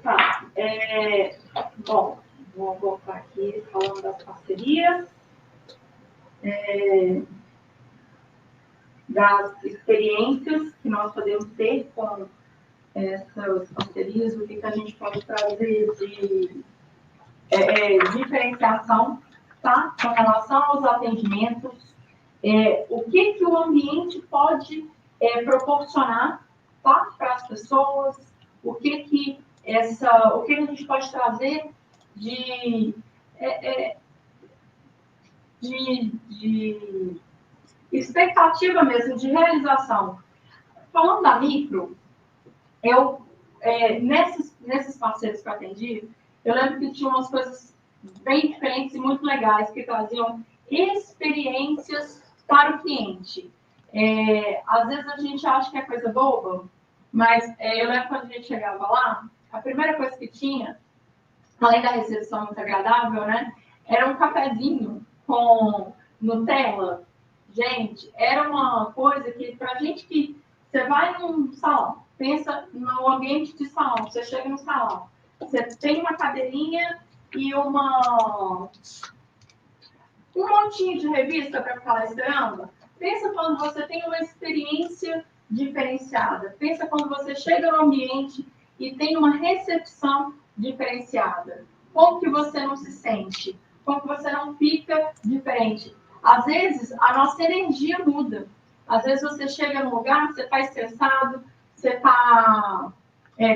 Tá. Bom, vou voltar aqui falando das parcerias. Das experiências que nós podemos ter com essas parcerias, o que a gente pode trazer de diferenciação, tá? Com relação aos atendimentos, o que o ambiente pode proporcionar, tá? Para as pessoas, o que a gente pode trazer de expectativa mesmo, de realização. Falando da micro, nesses parceiros que eu atendi, eu lembro que tinha umas coisas bem diferentes e muito legais, que traziam experiências para o cliente. Às vezes a gente acha que é coisa boba, mas eu lembro quando a gente chegava lá, a primeira coisa que tinha, além da recepção muito agradável, né, era um cafezinho com Nutella. Gente, era uma coisa que, para gente que você vai num salão, pensa no ambiente de salão, você chega no salão, você tem uma cadeirinha e um montinho de revista para ficar lá esperando. Pensa quando você tem uma experiência diferenciada. Pensa quando você chega no ambiente e tem uma recepção diferenciada. Como que você não se sente? Como que você não fica diferente? Às vezes, a nossa energia muda. Às vezes, você chega num lugar, você está estressado, você está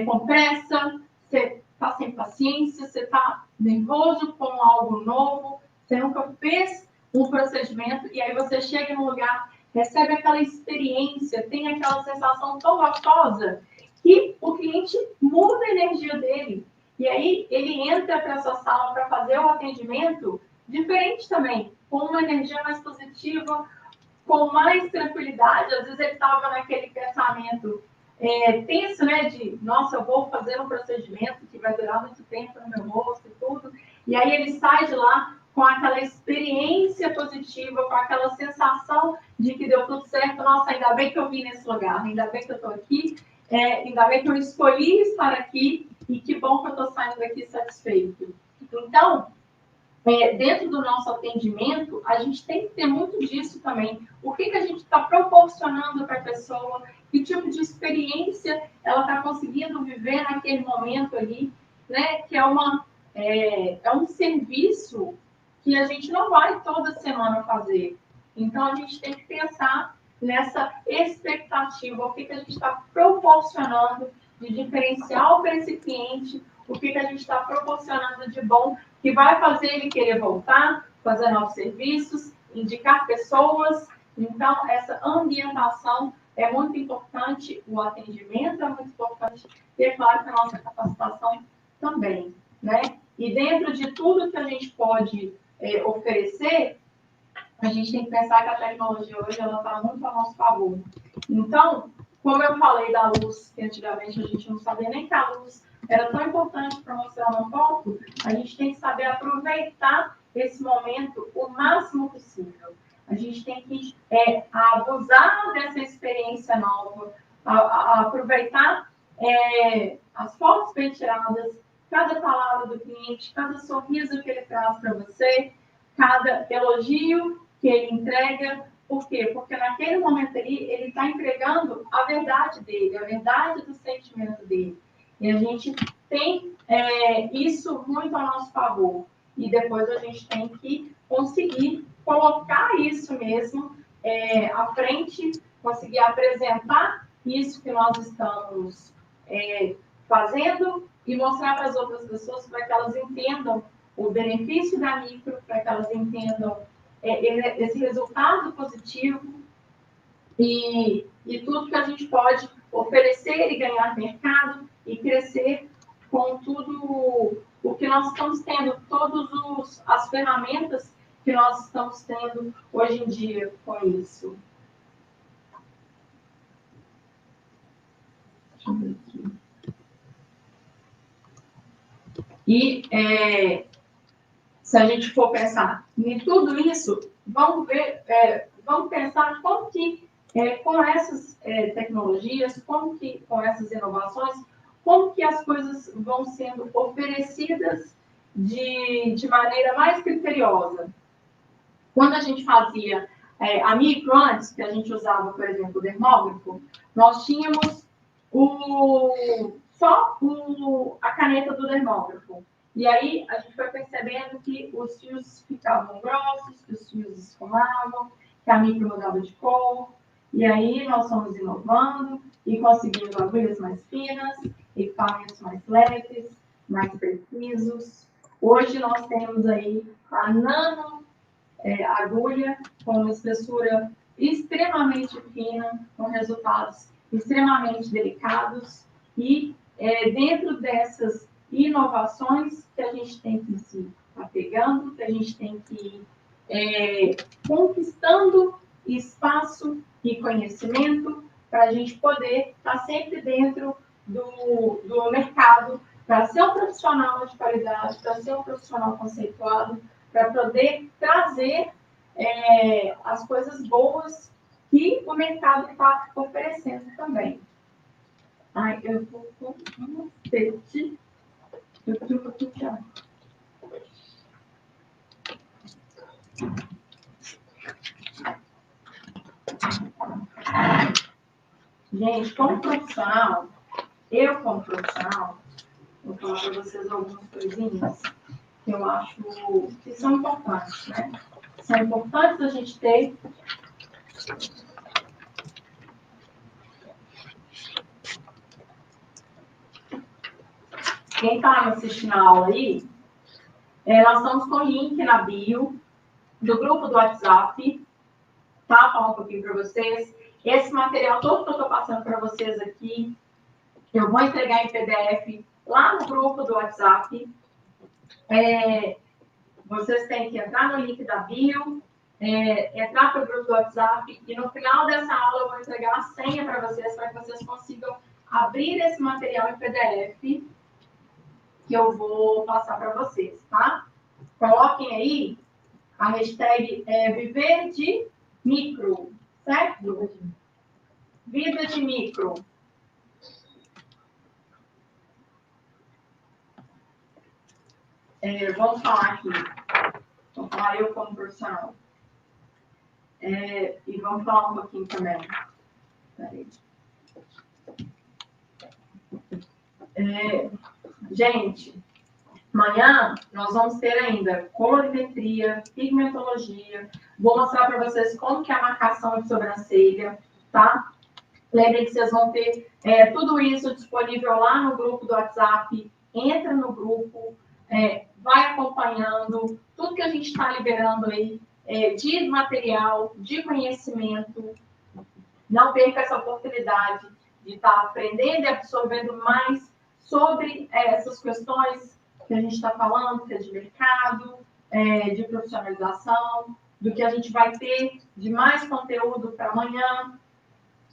com pressa, você está sem paciência, você está nervoso com algo novo, você nunca fez um procedimento, e aí você chega num lugar, recebe aquela experiência, tem aquela sensação tão gostosa, que o cliente muda a energia dele. E aí ele entra para essa sala para fazer o atendimento diferente também, com uma energia mais positiva, com mais tranquilidade. Às vezes ele estava naquele pensamento tenso, né, de, nossa, eu vou fazer um procedimento que vai durar muito tempo no meu rosto e tudo. E aí ele sai de lá com aquela experiência positiva, com aquela sensação de que deu tudo certo. Nossa, ainda bem que eu vim nesse lugar, ainda bem que eu estou aqui, ainda bem que eu escolhi estar aqui e que bom que eu estou saindo daqui satisfeito. Então, dentro do nosso atendimento, a gente tem que ter muito disso também. O que a gente está proporcionando para a pessoa, que tipo de experiência ela está conseguindo viver naquele momento ali, né? Que é um serviço que a gente não vai toda semana fazer. Então, a gente tem que pensar nessa expectativa, o que a gente está proporcionando de diferencial para esse cliente, o que a gente está proporcionando de bom, que vai fazer ele querer voltar, fazer novos serviços, indicar pessoas. Então, essa ambientação é muito importante, o atendimento é muito importante, e é claro que a nossa capacitação também, né? E dentro de tudo que a gente pode oferecer, a gente tem que pensar que a tecnologia hoje ela está muito a nosso favor. Então, como eu falei da luz, que antigamente a gente não sabia nem que a luz era tão importante para mostrar uma foto, a gente tem que saber aproveitar esse momento o máximo possível. A gente tem que abusar dessa experiência nova, aproveitar as fotos bem tiradas, cada palavra do cliente, cada sorriso que ele traz para você, cada elogio que ele entrega. Por quê? Porque naquele momento ali, ele está entregando a verdade dele, a verdade do sentimento dele. E a gente tem isso muito a nosso favor. E depois a gente tem que conseguir colocar isso mesmo à frente, conseguir apresentar isso que nós estamos fazendo e mostrar para as outras pessoas para que elas entendam o benefício da micro, para que elas entendam esse resultado positivo e tudo que a gente pode oferecer e ganhar mercado e crescer com tudo o que nós estamos tendo, todas as ferramentas que nós estamos tendo hoje em dia com isso. Deixa eu ver aqui. E se a gente for pensar em tudo isso, vamos pensar como que, com essas tecnologias, como que, com essas inovações, como que as coisas vão sendo oferecidas de maneira mais criteriosa. Quando a gente fazia a micro antes, que a gente usava, por exemplo, o dermógrafo, nós tínhamos só a caneta do dermógrafo. E aí a gente foi percebendo que os fios ficavam grossos, que os fios esfumavam, que a micro mudava de cor. E aí nós fomos inovando e conseguindo agulhas mais finas, equipamentos mais leves, mais precisos. Hoje nós temos aí a nano agulha com uma espessura extremamente fina, com resultados extremamente delicados. E dentro dessas inovações que a gente tem que se estar pegando, que a gente tem que ir conquistando espaço e conhecimento para a gente poder estar sempre dentro do mercado, para ser um profissional de qualidade, para ser um profissional conceituado, para poder trazer as coisas boas que o mercado está oferecendo também. Ai, eu vou com um sete. Eu vou puxar. Gente, como profissional, vou falar para vocês algumas coisinhas que eu acho que são importantes, né? São importantes a gente ter. Quem está me assistindo a aula aí, nós estamos com o link na bio do grupo do WhatsApp, tá? Falar um pouquinho para vocês. Esse material todo que eu estou passando para vocês aqui, eu vou entregar em PDF lá no grupo do WhatsApp. Vocês têm que entrar no link da bio, entrar para o grupo do WhatsApp e no final dessa aula eu vou entregar a senha para vocês consigam abrir esse material em PDF que eu vou passar para vocês, tá? Coloquem aí a hashtag Viver de Micro, certo? Vida de Micro. Vamos falar aqui. Vamos falar eu como profissional. E vamos falar um pouquinho também. Peraí. Gente, amanhã nós vamos ter ainda colorimetria, pigmentologia. Vou mostrar para vocês como que é a marcação de sobrancelha, tá? Lembrem que vocês vão ter tudo isso disponível lá no grupo do WhatsApp. Entra no grupo, vai acompanhando tudo que a gente está liberando aí de material, de conhecimento. Não perca essa oportunidade de estar aprendendo e absorvendo mais sobre essas questões que a gente está falando, que é de mercado, de profissionalização, do que a gente vai ter de mais conteúdo para amanhã.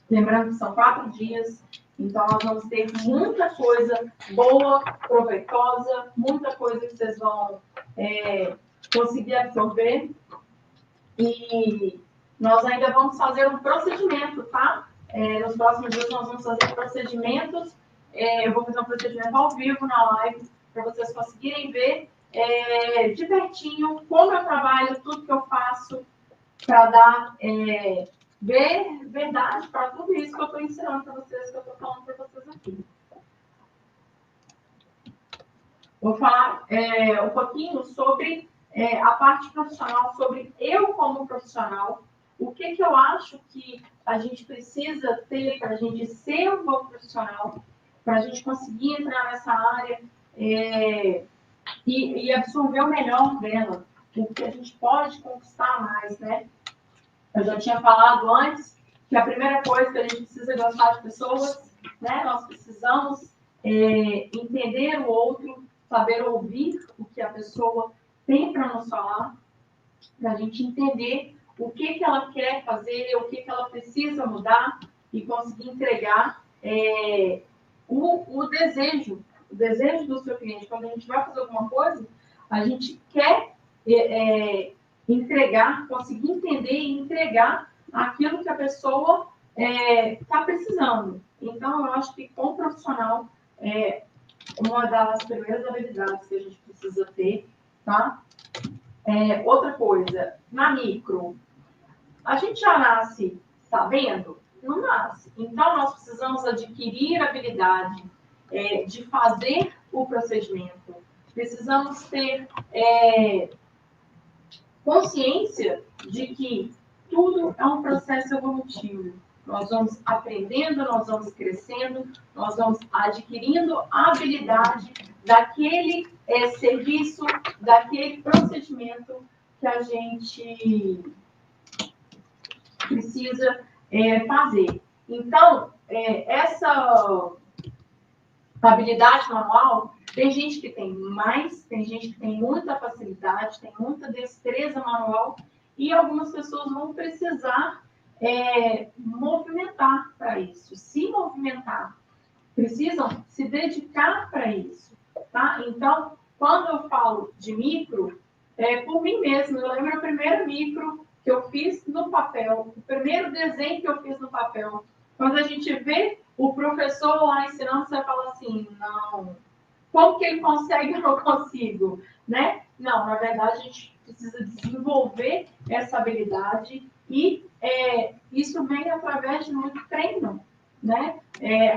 Lembrando que são 4 dias, então nós vamos ter muita coisa boa, proveitosa, muita coisa que vocês vão conseguir absorver. E nós ainda vamos fazer um procedimento, tá? Nos próximos dias nós vamos fazer procedimentos. Eu vou fazer um procedimento ao vivo na live, para vocês conseguirem ver de pertinho como eu trabalho, tudo que eu faço, para dar verdade para tudo isso que eu estou ensinando para vocês, que eu estou falando para vocês aqui. Vou falar um pouquinho sobre a parte profissional, sobre eu como profissional, o que eu acho que a gente precisa ter para a gente ser um bom profissional, para a gente conseguir entrar nessa área e absorver o melhor dela, o que a gente pode conquistar mais, né? Eu já tinha falado antes que a primeira coisa que a gente precisa gostar de pessoas, né? Nós precisamos entender o outro, saber ouvir o que a pessoa tem para nos falar, para a gente entender o que ela quer fazer, o que ela precisa mudar e conseguir entregar o desejo do seu cliente. Quando a gente vai fazer alguma coisa, a gente quer entregar, conseguir entender e entregar aquilo que a pessoa está precisando. Então, eu acho que como profissional uma das primeiras habilidades que a gente precisa ter, tá? Outra coisa, na micro, a gente já nasce sabendo? Não nasce. Então, nós precisamos adquirir a habilidade de fazer o procedimento. Precisamos ter consciência de que tudo é um processo evolutivo. Nós vamos aprendendo, nós vamos crescendo, nós vamos adquirindo a habilidade daquele serviço, daquele procedimento que a gente precisa fazer. Então, essa habilidade manual, Tem gente que tem mais, tem gente que tem muita facilidade, tem muita destreza manual, e algumas pessoas vão precisar movimentar para isso, se movimentar, precisam se dedicar para isso, tá? Então, quando eu falo de micro, por mim mesmo, eu lembro o primeiro micro que eu fiz no papel, o primeiro desenho que eu fiz no papel. Quando a gente vê o professor lá ensinando, você fala assim, não, como que ele consegue e eu não consigo, né? Não, na verdade, a gente precisa desenvolver essa habilidade e isso vem através de muito treino, né?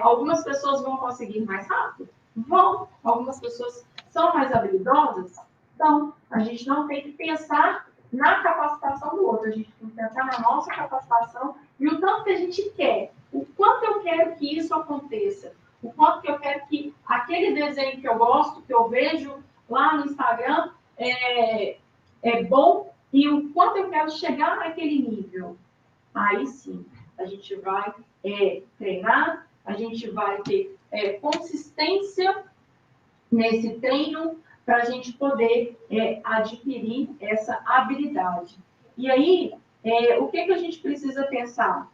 Algumas pessoas vão conseguir mais rápido? Vão. Algumas pessoas são mais habilidosas? Então, a gente não tem que pensar na capacitação do outro, a gente tem que pensar na nossa capacitação e o tanto que a gente quer, o quanto eu quero que isso aconteça, o quanto que eu quero que aquele desenho que eu gosto, que eu vejo lá no Instagram, é bom e o quanto eu quero chegar naquele nível. Aí sim, a gente vai treinar, a gente vai ter consistência nesse treino para a gente poder adquirir essa habilidade. E aí, o que a gente precisa pensar?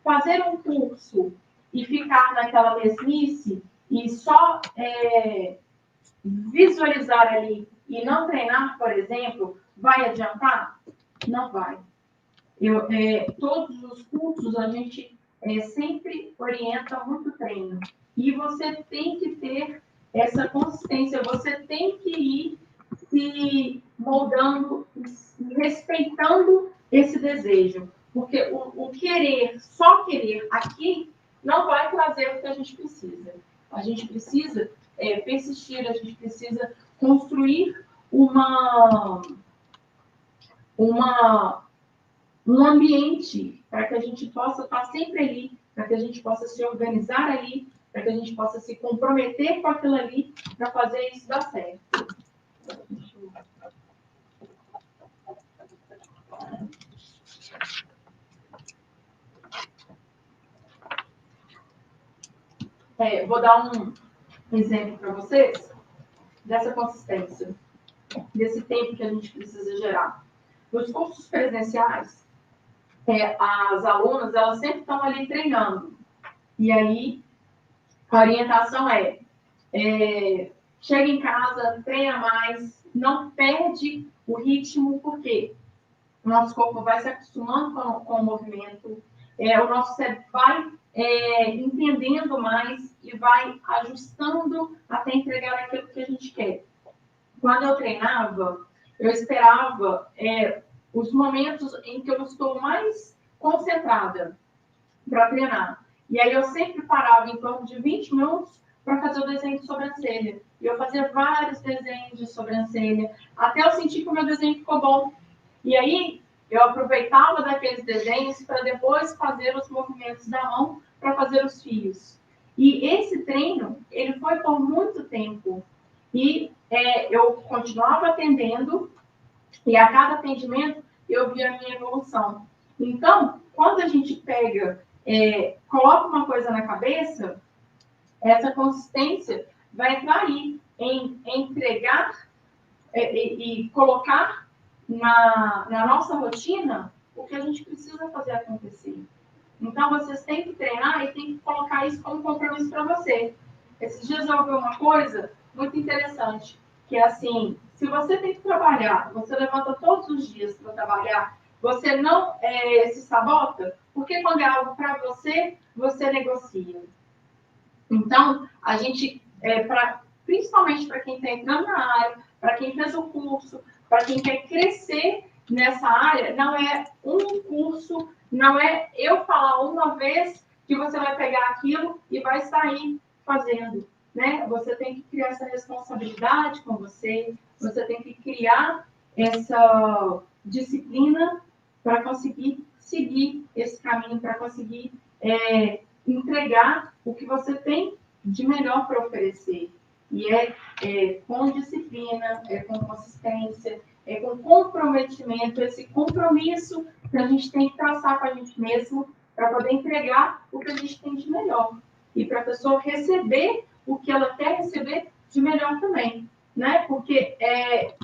Fazer um curso e ficar naquela mesmice e só visualizar ali e não treinar, por exemplo, vai adiantar? Não vai. Todos os cursos a gente sempre orienta muito treino. E você tem que ter essa consistência, você tem que ir se moldando, respeitando esse desejo. Porque o querer, só querer aqui, não vai trazer o que a gente precisa. A gente precisa persistir, a gente precisa construir um ambiente para que a gente possa estar sempre ali, para que a gente possa se organizar ali, para que a gente possa se comprometer com aquilo ali para fazer isso dar certo. Vou dar um exemplo para vocês dessa consistência, desse tempo que a gente precisa gerar. Nos cursos presenciais, as alunas, elas sempre estão ali treinando. E aí, a orientação chega em casa, treina mais, não perde o ritmo, porque o nosso corpo vai se acostumando com o movimento, o nosso cérebro vai entendendo mais e vai ajustando até entregar aquilo que a gente quer. Quando eu treinava, eu esperava os momentos em que eu estou mais concentrada para treinar. E aí eu sempre parava em torno de 20 minutos para fazer o desenho de sobrancelha. E eu fazia vários desenhos de sobrancelha, até eu sentir que o meu desenho ficou bom. E aí eu aproveitava daqueles desenhos para depois fazer os movimentos da mão para fazer os fios. E esse treino, ele foi por muito tempo. E eu continuava atendendo, e a cada atendimento eu via a minha evolução. Então, quando a gente pega, coloca uma coisa na cabeça, essa consistência vai entrar aí em entregar e colocar na nossa rotina o que a gente precisa fazer acontecer. Então, vocês têm que treinar e têm que colocar isso como compromisso para você. Esses dias eu ouvi uma coisa muito interessante, que é assim, se você tem que trabalhar, você levanta todos os dias para trabalhar, você não se sabota, porque quando é algo para você, você negocia. Então, a gente, principalmente para quem está entrando na área, para quem fez o curso, para quem quer crescer nessa área, não é um curso, não é eu falar uma vez que você vai pegar aquilo e vai sair fazendo, né? Você tem que criar essa responsabilidade com você, você tem que criar essa disciplina para conseguir seguir esse caminho, para conseguir entregar o que você tem de melhor para oferecer. E com disciplina, com consistência, com comprometimento, esse compromisso que a gente tem que traçar com a gente mesmo para poder entregar o que a gente tem de melhor. E para a pessoa receber o que ela quer receber de melhor também, né? Porque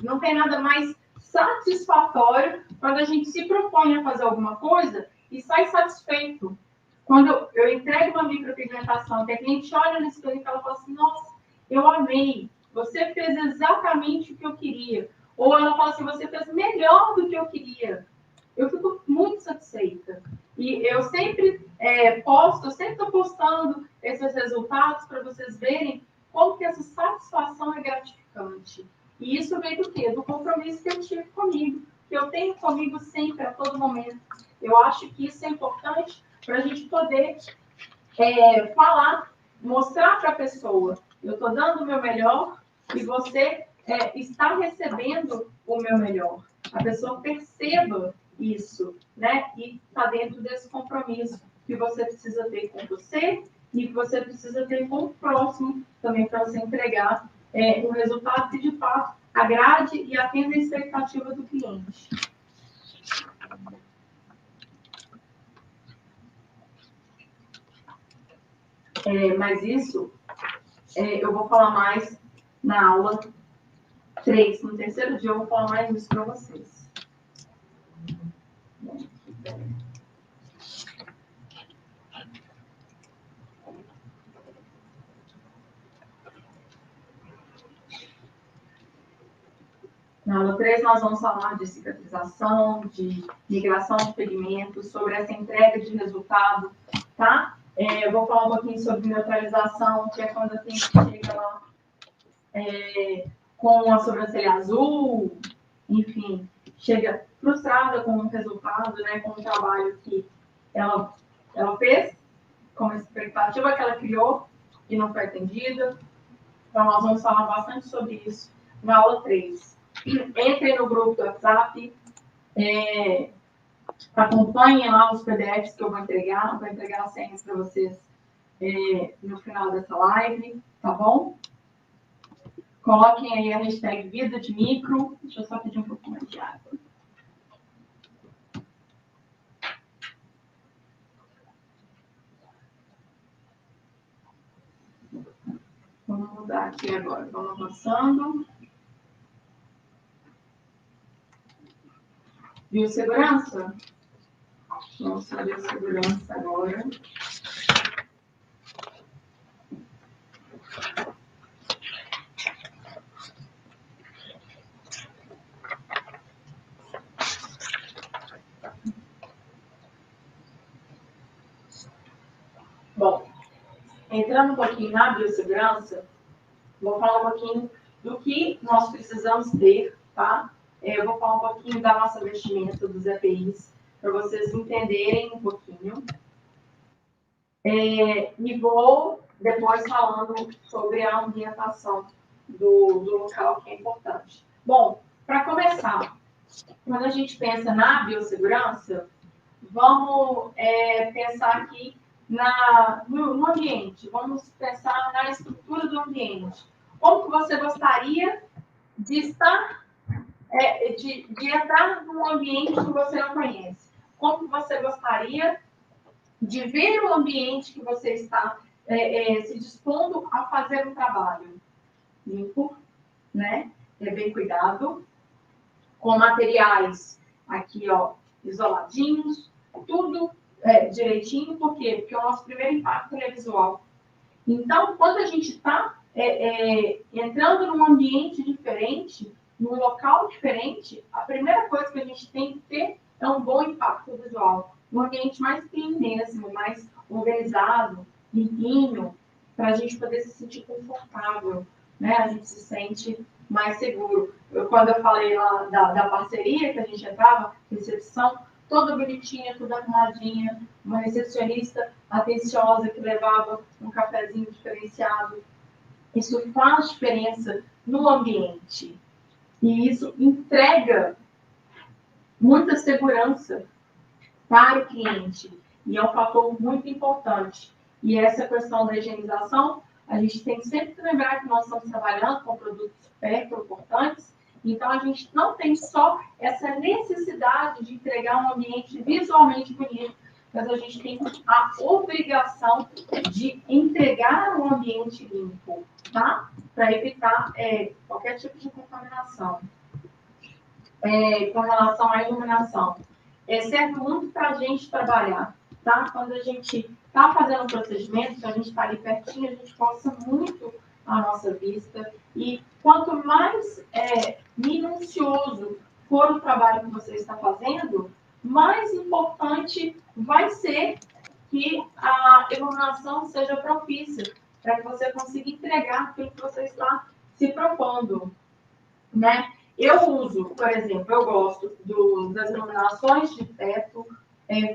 não tem nada mais satisfatório quando a gente se propõe a fazer alguma coisa e sai satisfeito. Quando eu entrego uma micropigmentação, que a cliente olha no espelho e ela fala assim, nossa, eu amei, você fez exatamente o que eu queria. Ou ela fala assim, você fez melhor do que eu queria. Eu fico muito satisfeita. E eu sempre eu sempre estou postando esses resultados para vocês verem como que essa satisfação é gratificante. E isso vem do quê? Do compromisso que eu tive comigo, que eu tenho comigo sempre, a todo momento. Eu acho que isso é importante para a gente poder falar, mostrar para a pessoa, eu estou dando o meu melhor e você está recebendo o meu melhor. A pessoa perceba isso, né? E está dentro desse compromisso que você precisa ter com você e que você precisa ter com o próximo também para você entregar o resultado que, de fato, agrade e atenda a expectativa do cliente. Mas isso eu vou falar mais na aula 3. No terceiro dia eu vou falar mais isso para vocês. Na aula 3, nós vamos falar de cicatrização, de migração de pigmentos, sobre essa entrega de resultado, tá? Eu vou falar um pouquinho sobre neutralização, que é quando a gente chega lá com a sobrancelha azul, enfim, chega frustrada com o resultado, né, com o trabalho que ela fez, com a expectativa que ela criou e não foi atendida. Então, nós vamos falar bastante sobre isso na aula 3. Entrem no grupo do WhatsApp, acompanhem lá os PDFs que eu vou entregar as senhas para vocês no final dessa live, tá bom? Coloquem aí a hashtag Vida de Micro. Deixa eu só pedir um pouquinho mais de água. Vamos mudar aqui agora. Vamos avançando. Biossegurança? Vamos fazer a segurança agora. Bom, entrando um pouquinho na biossegurança, vou falar um pouquinho do que nós precisamos ter, tá? Eu vou falar um pouquinho da nossa vestimenta, dos EPIs, para vocês entenderem um pouquinho. E vou depois falando sobre a ambientação do local, que é importante. Bom, para começar, quando a gente pensa na biossegurança, vamos pensar aqui no ambiente, vamos pensar na estrutura do ambiente. Como que você gostaria de estar, de entrar num ambiente que você não conhece? Como que você gostaria de ver o ambiente que você está se dispondo a fazer um trabalho? Limpo, né? Bem cuidado, com materiais aqui, ó, isoladinhos, tudo direitinho. Por quê? Porque o nosso primeiro impacto é visual. Então, quando a gente está entrando num ambiente diferente, num local diferente, a primeira coisa que a gente tem que ter é um bom impacto visual. Um ambiente mais clean mesmo, mais organizado, limpinho, para a gente poder se sentir confortável, né? A gente se sente mais seguro. Quando eu falei lá da parceria que a gente entrava, recepção, toda bonitinha, toda arrumadinha, uma recepcionista atenciosa que levava um cafezinho diferenciado. Isso faz diferença no ambiente. E isso entrega muita segurança para o cliente. E é um fator muito importante. E essa questão da higienização, a gente tem sempre que lembrar que nós estamos trabalhando com produtos super importantes. Então, a gente não tem só essa necessidade de entregar um ambiente visualmente bonito, mas a gente tem a obrigação de entregar um ambiente limpo, tá? Para evitar qualquer tipo de contaminação. Com relação à iluminação, serve muito para a gente trabalhar, tá? Quando a gente está fazendo um procedimento, que a gente está ali pertinho, a gente força muito a nossa vista. E quanto mais minucioso for o trabalho que você está fazendo, mais importante vai ser que a iluminação seja propícia para que você consiga entregar aquilo que você está se propondo, né? Eu uso, por exemplo, eu gosto das iluminações de teto,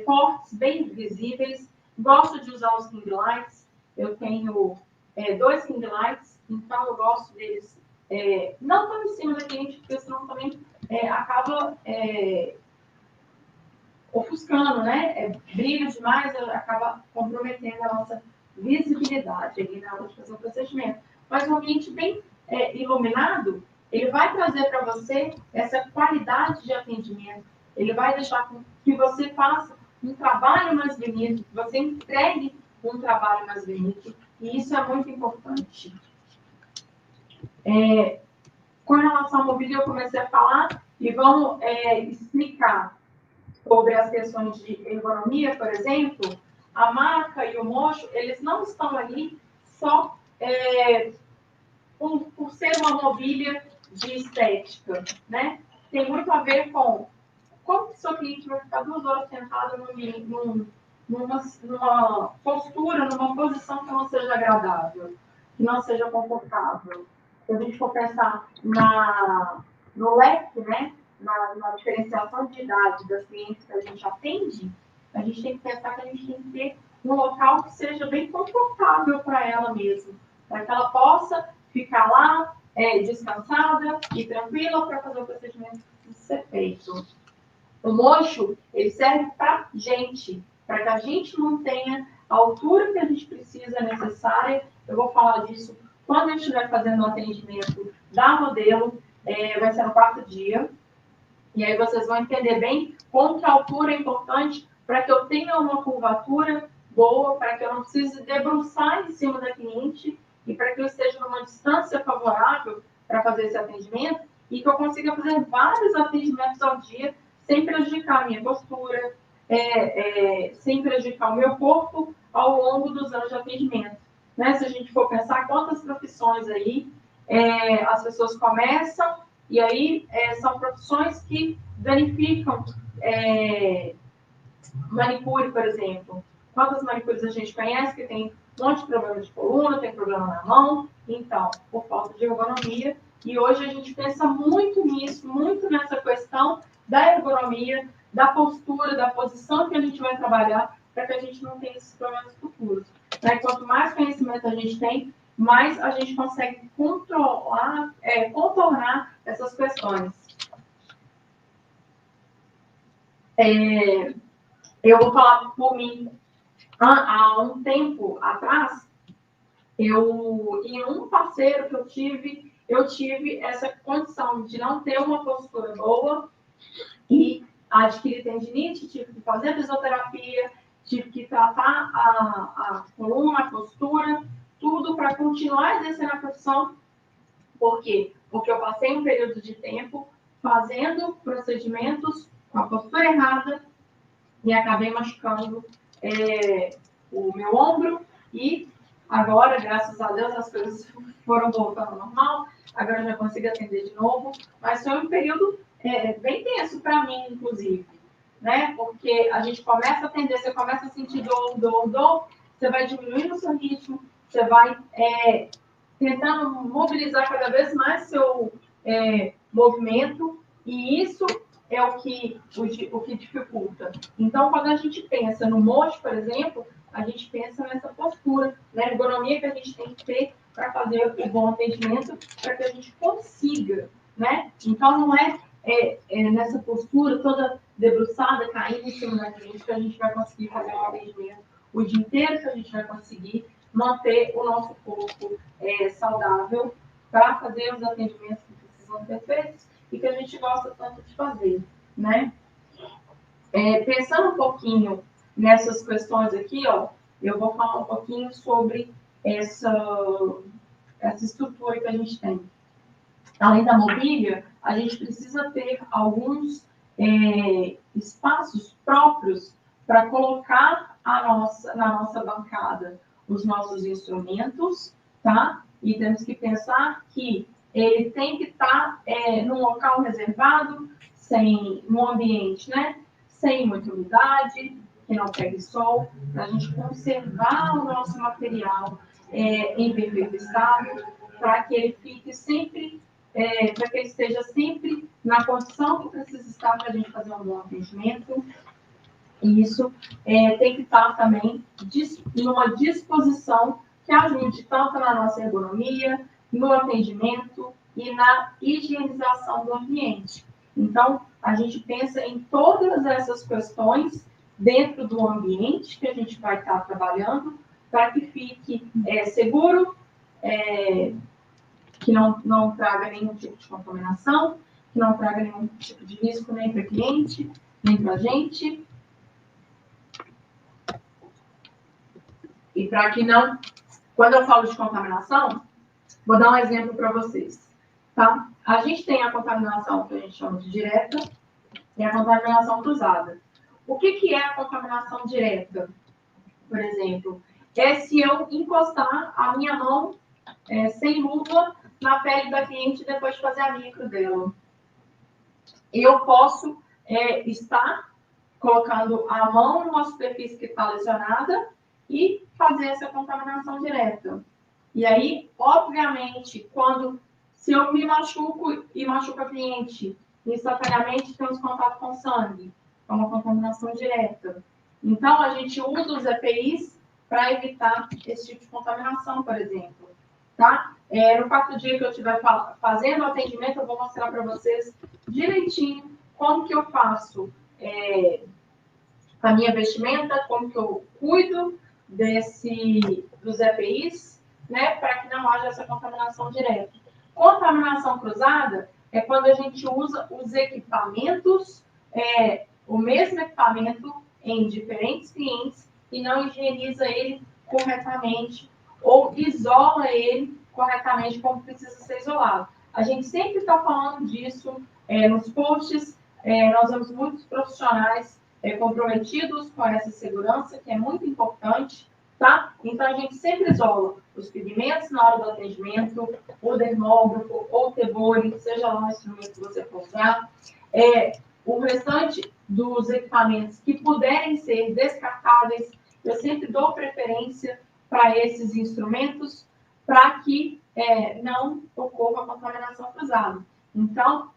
fortes, bem visíveis. Gosto de usar os ring lights. Eu tenho 2 ring lights, então eu gosto deles não tão em cima da cliente, porque senão também acaba ofuscando, né? Brilha demais, acaba comprometendo a nossa visibilidade ali na hora de fazer o procedimento. Mas um ambiente bem iluminado, ele vai trazer para você essa qualidade de atendimento. Ele vai deixar com que você faça um trabalho mais bonito, que você entregue um trabalho mais bonito. E isso é muito importante. Com relação ao mobília, eu comecei a falar e vamos explicar sobre as questões de ergonomia, por exemplo. A maca e o mocho, eles não estão ali só por ser uma mobília de estética, né? Tem muito a ver com como que seu cliente vai ficar 2 horas sentado numa postura, numa posição que não seja agradável, que não seja confortável. Se a gente for pensar no leque, né? Na diferenciação de idade das clientes que a gente atende, a gente tem que pensar que a gente tem que ter um local que seja bem confortável para ela mesmo, para que ela possa ficar lá descansada e tranquila para fazer o procedimento que precisa ser feito. O mocho, ele serve para gente, para que a gente mantenha a altura que a gente precisa, necessária. Eu vou falar disso quando eu estiver fazendo o atendimento da modelo, vai ser no 4º dia. E aí vocês vão entender bem como que a altura é importante para que eu tenha uma curvatura boa, para que eu não precise debruçar em cima da cliente e para que eu esteja numa distância favorável para fazer esse atendimento e que eu consiga fazer vários atendimentos ao dia sem prejudicar a minha postura, sem prejudicar o meu corpo ao longo dos anos de atendimento. Né? Se a gente for pensar quantas profissões aí as pessoas começam e aí são profissões que danificam manicure, por exemplo. Quantas manicures a gente conhece que tem um monte de problema de coluna, tem problema na mão, então, por falta de ergonomia. E hoje a gente pensa muito nisso, muito nessa questão da ergonomia, da postura, da posição que a gente vai trabalhar, para que a gente não tenha esses problemas futuros. Né? Quanto mais conhecimento a gente tem, mais a gente consegue controlar, contornar essas questões. Eu vou falar por mim. Há um tempo atrás, em um parceiro que eu tive essa condição de não ter uma postura boa e adquirir tendinite, tive que fazer fisioterapia, tive que tratar a coluna, a postura, tudo para continuar exercendo a profissão. Por quê? Porque eu passei um período de tempo fazendo procedimentos com a postura errada e acabei machucando o meu ombro e agora, graças a Deus, as coisas foram voltando ao normal, agora eu já consigo atender de novo, mas foi um período bem tenso para mim, inclusive, né? Porque a gente começa a atender, você começa a sentir dor, você vai diminuindo o seu ritmo, você vai tentando mobilizar cada vez mais seu movimento, e isso é o que dificulta. Então, quando a gente pensa no mocho, por exemplo, a gente pensa nessa postura, na ergonomia que a gente tem que ter para fazer o bom atendimento, para que a gente consiga, né? Então, não é nessa postura toda debruçada, caindo em cima da cliente, que a gente vai conseguir fazer um atendimento o dia inteiro, que a gente vai conseguir manter o nosso corpo saudável para fazer os atendimentos que precisam ser feitos e que a gente gosta tanto de fazer, né? Pensando um pouquinho nessas questões aqui, ó, eu vou falar um pouquinho sobre essa estrutura que a gente tem. Além da mobília, a gente precisa ter alguns espaços próprios para colocar na nossa bancada os nossos instrumentos, tá? E temos que pensar que ele tem que estar num local reservado, num ambiente, né? Sem muita umidade, que não pegue sol, para a gente conservar o nosso material em perfeito estado, para que ele fique sempre, para que ele esteja sempre na condição que precisa estar para a gente fazer um bom atendimento. E isso tem que estar também numa disposição que ajude tanto na nossa ergonomia, no atendimento e na higienização do ambiente. Então, a gente pensa em todas essas questões dentro do ambiente que a gente vai estar trabalhando, para que fique seguro, que não traga nenhum tipo de contaminação, que não traga nenhum tipo de risco nem para o cliente, nem para a gente. E para que não... Quando eu falo de contaminação, vou dar um exemplo para vocês. Tá? A gente tem a contaminação que a gente chama de direta e a contaminação cruzada. O que é a contaminação direta? Por exemplo, se eu encostar a minha mão sem luva na pele da cliente depois de fazer a micro dela. Eu posso estar colocando a mão numa superfície que está lesionada e fazer essa contaminação direta. E aí, obviamente, se eu me machuco e machuco a cliente, instantaneamente temos contato com sangue, é uma contaminação direta. Então, a gente usa os EPIs para evitar esse tipo de contaminação, por exemplo. Tá? No quarto dia que eu estiver fazendo o atendimento, eu vou mostrar para vocês direitinho como que eu faço a minha vestimenta, como que eu cuido dos EPIs, né, para que não haja essa contaminação direta. Contaminação cruzada é quando a gente usa os equipamentos, o mesmo equipamento em diferentes clientes e não higieniza ele corretamente ou isola ele corretamente como precisa ser isolado. A gente sempre está falando disso nos posts, nós vemos muitos profissionais comprometidos com essa segurança, que é muito importante, tá? Então, a gente sempre isola os pigmentos na hora do atendimento, o dermógrafo ou o tebore, seja lá o instrumento que você for usar. O restante dos equipamentos que puderem ser descartáveis, eu sempre dou preferência para esses instrumentos, para que não ocorra contaminação cruzada. Então,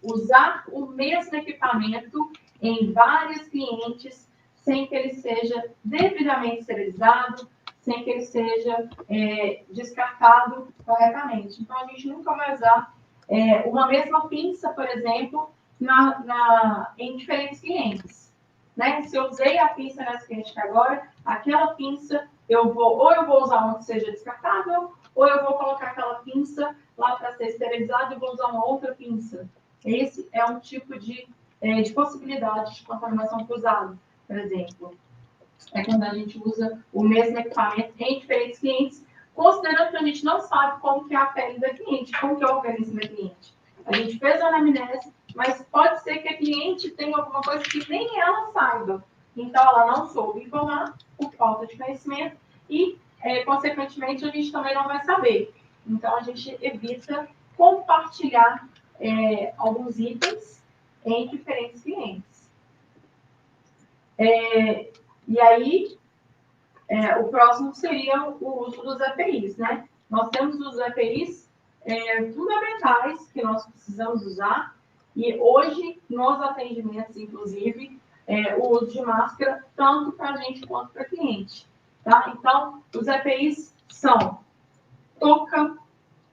usar o mesmo equipamento em vários clientes, sem que ele seja devidamente esterilizado, sem que ele seja descartado corretamente. Então, a gente nunca vai usar uma mesma pinça, por exemplo, em diferentes clientes. Né? Se eu usei a pinça nessa cliente agora, aquela pinça eu vou usar uma que seja descartável, ou eu vou colocar aquela pinça lá para ser esterilizada e vou usar uma outra pinça. Esse é um tipo de possibilidade de contaminação cruzada, por exemplo. É quando a gente usa o mesmo equipamento em diferentes clientes, considerando que a gente não sabe como que é a pele da cliente, como que é o organismo da cliente. A gente fez a anamnese, mas pode ser que a cliente tenha alguma coisa que nem ela saiba. Então, ela não soube informar por falta de conhecimento e, consequentemente, a gente também não vai saber. Então, a gente evita compartilhar alguns itens em diferentes clientes. E aí, o próximo seria o uso dos EPIs, né? Nós temos os EPIs fundamentais que nós precisamos usar, e hoje, nos atendimentos, inclusive, o uso de máscara, tanto para a gente quanto para cliente. Tá? Então, os EPIs são touca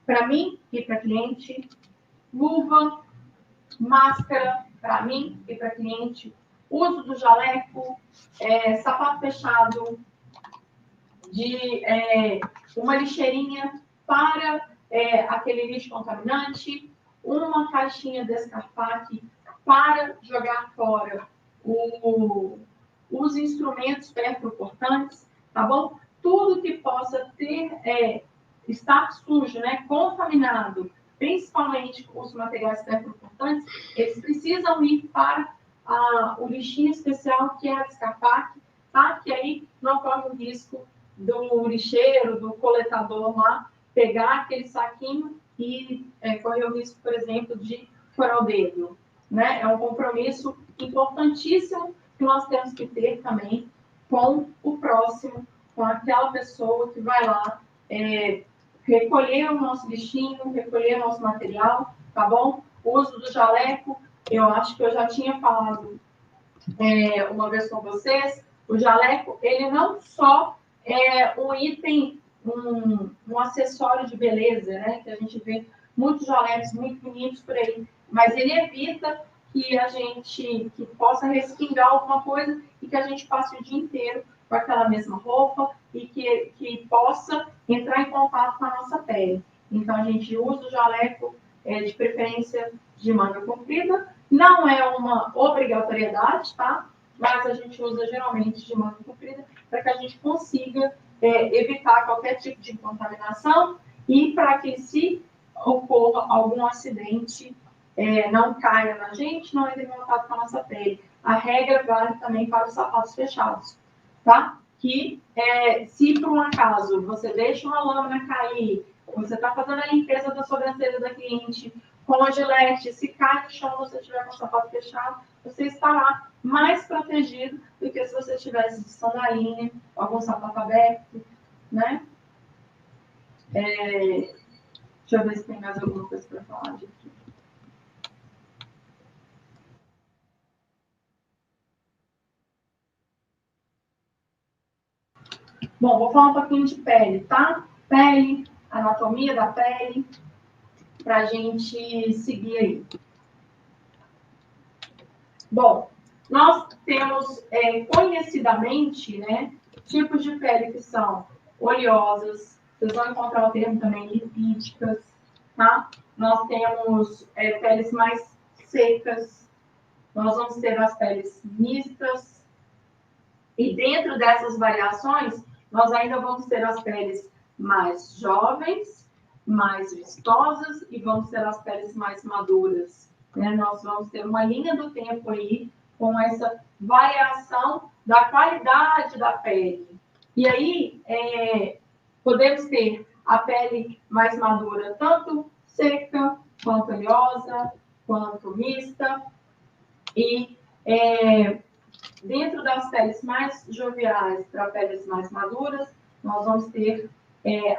para mim e para cliente, luva, máscara para mim e para cliente, uso do jaleco, sapato fechado, de uma lixeirinha para aquele lixo contaminante, uma caixinha descartaque para jogar fora o os instrumentos perfurocortantes, tá bom? Tudo que possa estar sujo, né, contaminado, principalmente os materiais perfurocortantes, eles precisam ir para o lixinho especial, que é a Descarpac, tá? Que aí não corre o risco do lixeiro, do coletador lá, pegar aquele saquinho e correr o risco, por exemplo, de furar o dedo, né? É um compromisso importantíssimo que nós temos que ter também com o próximo, com aquela pessoa que vai lá recolher o nosso lixinho, recolher o nosso material, tá bom? O uso do jaleco, eu acho que eu já tinha falado uma vez com vocês, o jaleco, ele não só é um item, um acessório de beleza, né? Que a gente vê muitos jalecos muito bonitos por aí, mas ele evita que possa respingar alguma coisa e que a gente passe o dia inteiro com aquela mesma roupa e que possa entrar em contato com a nossa pele. Então, a gente usa o jaleco de preferência de manga comprida. Não é uma obrigatoriedade, tá? Mas a gente usa geralmente de manga comprida para que a gente consiga evitar qualquer tipo de contaminação e para que, se ocorra algum acidente, não caia na gente, não entre em contato com a nossa pele. A regra vale também para os sapatos fechados, tá? Que se por um acaso você deixa uma lâmina cair, você está fazendo a limpeza da sobrancelha da cliente com a gilete, se cai no chão, você tiver com o sapato fechado, você estará mais protegido do que se você tivesse de sandalinha, algum sapato aberto, né? Deixa eu ver se tem mais alguma coisa para falar aqui. Bom, vou falar um pouquinho de pele, tá? Pele, anatomia da pele, para a gente seguir aí. Bom, nós temos conhecidamente, né, tipos de pele que são oleosas, vocês vão encontrar o termo também lipídicas, tá? Nós temos peles mais secas, nós vamos ter as peles mistas, e dentro dessas variações, nós ainda vamos ter as peles mais jovens, mais vistosas, e vamos ter as peles mais maduras, né? Nós vamos ter uma linha do tempo aí com essa variação da qualidade da pele. E aí, podemos ter a pele mais madura, tanto seca, quanto oleosa, quanto mista. E dentro das peles mais joviais para peles mais maduras, nós vamos ter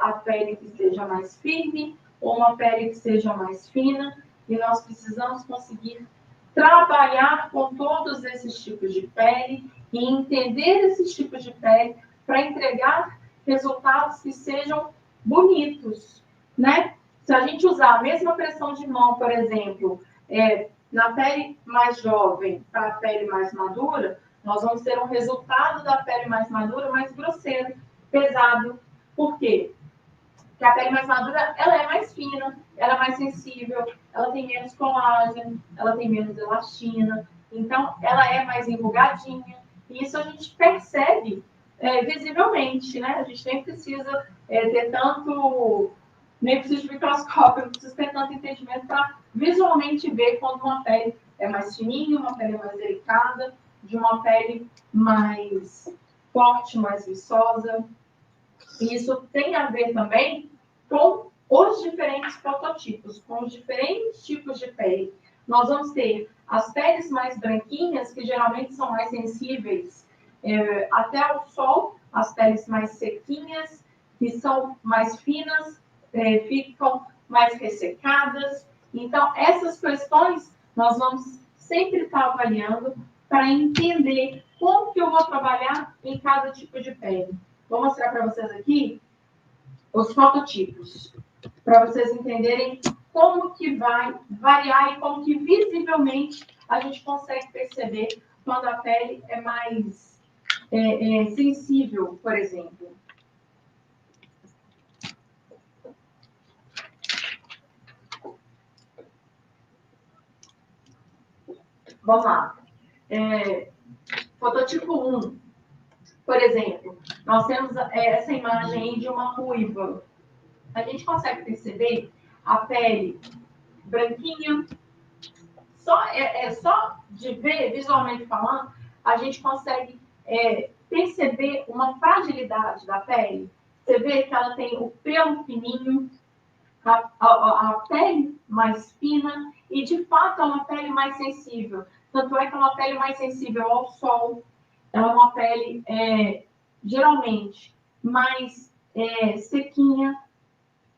a pele que seja mais firme ou uma pele que seja mais fina, e nós precisamos conseguir trabalhar com todos esses tipos de pele e entender esses tipos de pele para entregar resultados que sejam bonitos, né? Se a gente usar a mesma pressão de mão, por exemplo, na pele mais jovem para a pele mais madura, nós vamos ter um resultado da pele mais madura mais grosseiro, pesado. Por quê? Porque a pele mais madura, ela é mais fina, ela é mais sensível, ela tem menos colágeno, ela tem menos elastina, então ela é mais enrugadinha. E isso a gente percebe visivelmente, né? A gente nem precisa ter tanto, nem precisa de microscópio, não precisa ter tanto entendimento para visualmente ver quando uma pele é mais fininha, uma pele mais delicada, de uma pele mais forte, mais viçosa. E isso tem a ver também com os diferentes fototipos, com os diferentes tipos de pele. Nós vamos ter as peles mais branquinhas, que geralmente são mais sensíveis até ao sol, as peles mais sequinhas, que são mais finas, ficam mais ressecadas. Então, essas questões nós vamos sempre estar avaliando para entender como que eu vou trabalhar em cada tipo de pele. Vou mostrar para vocês aqui os fototipos, para vocês entenderem como que vai variar e como que visivelmente a gente consegue perceber quando a pele é mais sensível, por exemplo. Vamos lá. Fototipo 1, por exemplo, nós temos essa imagem aí de uma ruiva. A gente consegue perceber a pele branquinha. Só de ver, visualmente falando, a gente consegue perceber uma fragilidade da pele. Você vê que ela tem o pelo fininho, a pele mais fina e, de fato, é uma pele mais sensível. Tanto é que é uma pele mais sensível ao sol. Ela é uma pele, geralmente, mais sequinha.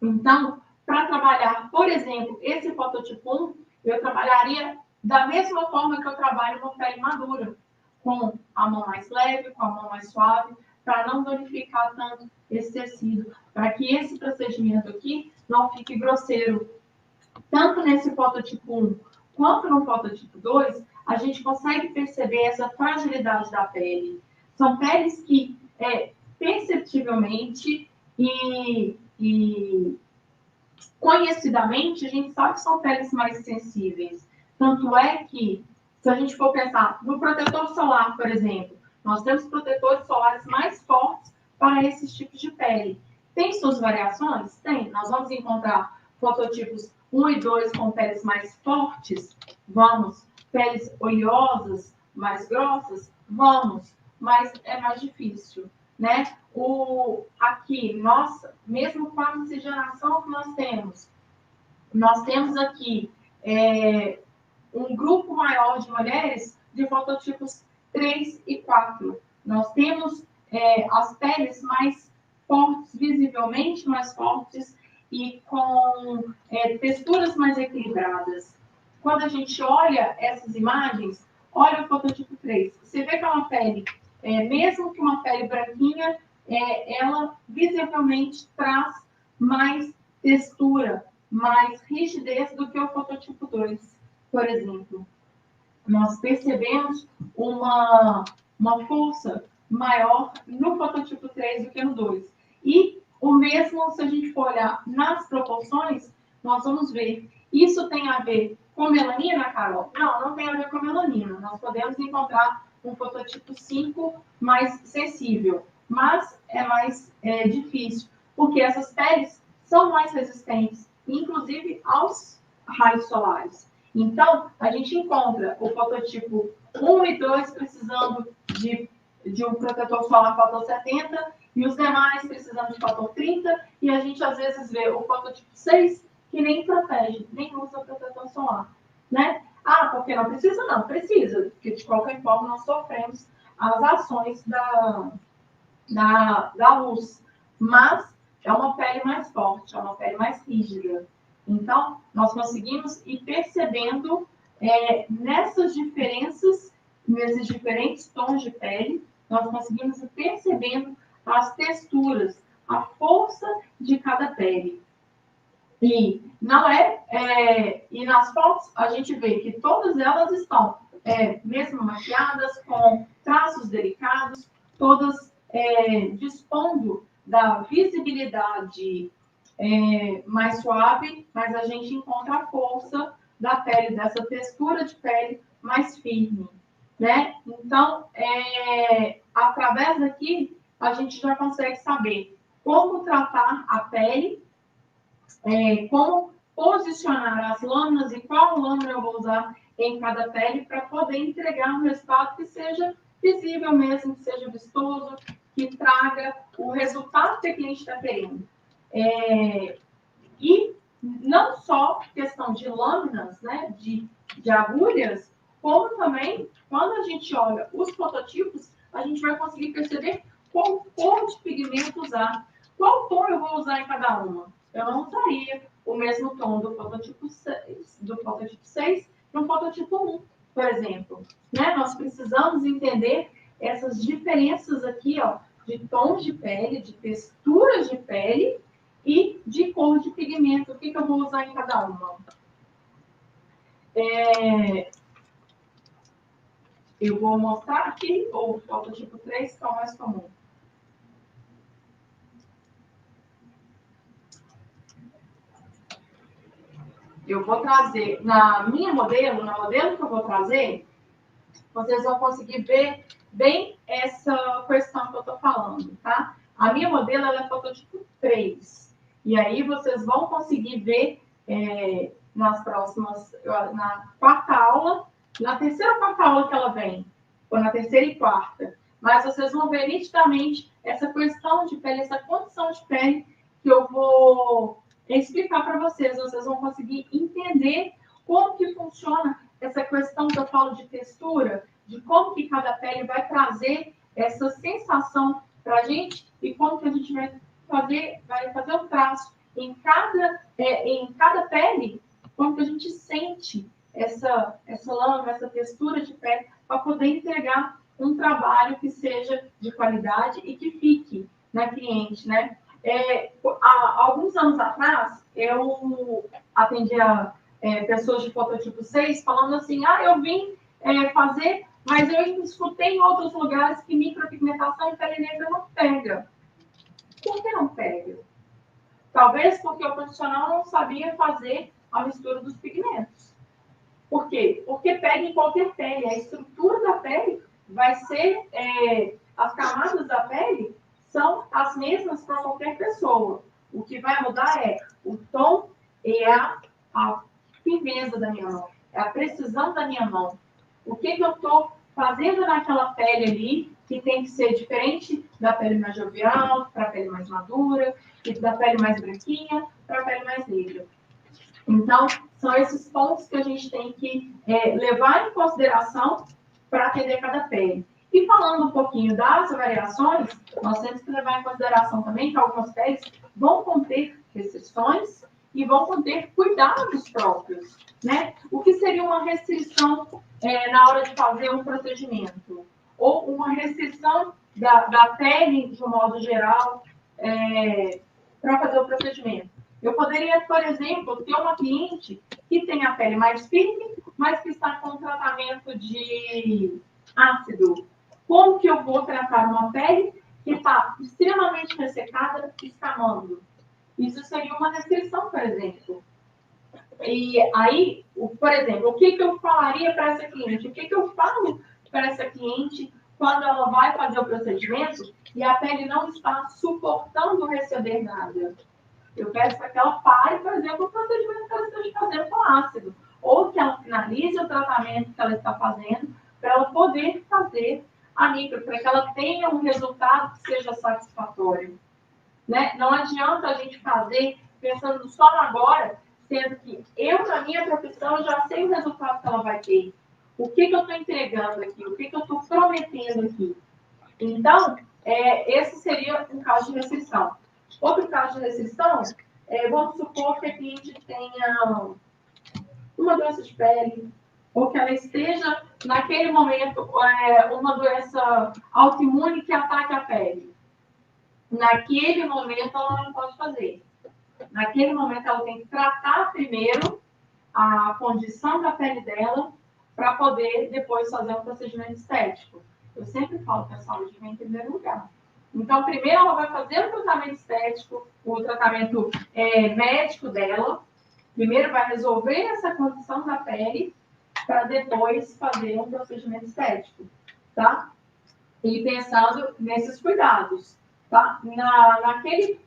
Então, para trabalhar, por exemplo, esse fototipo 1, eu trabalharia da mesma forma que eu trabalho com pele madura, com a mão mais leve, com a mão mais suave, para não danificar tanto esse tecido, para que esse procedimento aqui não fique grosseiro. Tanto nesse fototipo 1 quanto no fototipo 2, a gente consegue perceber essa fragilidade da pele. São peles que, perceptivelmente e conhecidamente, a gente sabe que são peles mais sensíveis. Tanto é que, se a gente for pensar no protetor solar, por exemplo, nós temos protetores solares mais fortes para esses tipos de pele. Tem suas variações? Tem. Nós vamos encontrar fototipos 1 e 2 com peles mais fortes? Vamos. Peles oleosas, mais grossas? Vamos. Mas é mais difícil, né? Aqui, nossa, mesmo com a miscigenação que nós temos aqui um grupo maior de mulheres de fototipos 3 e 4. Nós temos as peles mais fortes, visivelmente mais fortes, e com texturas mais equilibradas. Quando a gente olha essas imagens, olha o fototipo 3. Você vê que é uma pele, mesmo que uma pele branquinha, ela visivelmente traz mais textura, mais rigidez do que o fototipo 2, por exemplo. Nós percebemos uma força maior no fototipo 3 do que no 2. E o mesmo, se a gente for olhar nas proporções, nós vamos ver. Isso tem a ver com melanina, Carol? Não, não tem a ver com melanina. Nós podemos encontrar um fototipo 5 mais sensível, mas é mais difícil, porque essas peles são mais resistentes, inclusive aos raios solares. Então, a gente encontra o fototipo 1 e 2 precisando de um protetor solar fator 70 e os demais precisando de fator 30, e a gente às vezes vê o fototipo 6 que nem protege, nem usa protetor solar, né? Ah, porque não precisa? Não, precisa, porque de qualquer forma nós sofremos as ações da luz, mas é uma pele mais forte, é uma pele mais rígida. Então, nós conseguimos ir percebendo nessas diferenças, nesses diferentes tons de pele, nós conseguimos ir percebendo as texturas, a força de cada pele. E não e nas fotos a gente vê que todas elas estão mesmo maquiadas, com traços delicados, todas dispondo da visibilidade mais suave, mas a gente encontra a força da pele, dessa textura de pele mais firme, né? Então, através daqui, a gente já consegue saber como tratar a pele, como posicionar as lâminas e qual lâmina eu vou usar em cada pele para poder entregar um resultado que seja visível mesmo, que seja vistoso, que traga o resultado que a cliente está querendo. E não só questão de lâminas, né, de agulhas, como também, quando a gente olha os fototipos, a gente vai conseguir perceber qual cor de pigmento usar. Qual tom eu vou usar em cada uma? Eu não usaria o mesmo tom do fototipo 6 no fototipo 1, por exemplo. Né? Nós precisamos entender essas diferenças aqui, ó, de tons de pele, de texturas de pele e de cor de pigmento. O que eu vou usar em cada uma? Eu vou mostrar aqui o fototipo 3, que é o mais comum. Eu vou trazer, na modelo que eu vou trazer, vocês vão conseguir ver bem essa questão que eu estou falando, tá? A minha modelo ela é fototipo 3. E aí vocês vão conseguir ver nas próximas, na quarta aula, na terceira ou quarta aula que ela vem, ou na terceira e quarta. Mas vocês vão ver nitidamente essa questão de pele, essa condição de pele que eu vou explicar para vocês. Vocês vão conseguir entender como que funciona essa questão que eu falo de textura, de como que cada pele vai trazer essa sensação para a gente e como que a gente vai fazer o traço em cada pele, como que a gente sente essa lama, essa textura de pele, para poder entregar um trabalho que seja de qualidade e que fique na cliente, né? Há alguns anos atrás, eu atendia pessoas de fototipo 6 falando assim, eu vim fazer, mas eu escutei em outros lugares que micropigmentação em pele negra não pega. Por que não pega? Talvez porque o profissional não sabia fazer a mistura dos pigmentos. Por quê? Porque pega em qualquer pele. A estrutura da pele vai ser... as camadas da pele são as mesmas para qualquer pessoa. O que vai mudar é o tom e a firmeza da minha mão. É a precisão da minha mão. O que eu estou fazendo naquela pele ali, que tem que ser diferente da pele mais jovial, para a pele mais madura, e da pele mais branquinha para a pele mais negra. Então, são esses pontos que a gente tem que levar em consideração para atender cada pele. E falando um pouquinho das variações, nós temos que levar em consideração também que algumas peles vão conter restrições e vão conter cuidados próprios, né? O que seria uma restrição na hora de fazer um procedimento? Ou uma restrição da pele, de um modo geral, para fazer o procedimento? Eu poderia, por exemplo, ter uma cliente que tem a pele mais firme, mas que está com tratamento de ácido. Como que eu vou tratar uma pele que está extremamente ressecada, escamando? Isso seria uma restrição, por exemplo. E aí, por exemplo, o que eu falaria para essa cliente? O que eu falo para essa cliente quando ela vai fazer o procedimento e a pele não está suportando receber nada? Eu peço para que ela pare, por exemplo, o procedimento que ela esteja fazendo com ácido. Ou que ela finalize o tratamento que ela está fazendo para ela poder fazer a micro, para que ela tenha um resultado que seja satisfatório. Né? Não adianta a gente fazer pensando só no agora, sendo que eu, na minha profissão, já sei o resultado que ela vai ter. O que eu estou entregando aqui? O que eu estou prometendo aqui? Então, esse seria um caso de restrição. Outro caso de restrição, vamos supor que a cliente tenha uma doença de pele, ou que ela esteja, naquele momento, uma doença autoimune que ataque a pele. Naquele momento, ela não pode fazer. Naquele momento, ela tem que tratar primeiro a condição da pele dela para poder depois fazer um procedimento estético. Eu sempre falo que a saúde vem em primeiro lugar. Então, primeiro ela vai fazer o tratamento estético, o tratamento médico dela. Primeiro vai resolver essa condição da pele para depois fazer um procedimento estético, tá? E pensando nesses cuidados, tá? Naquele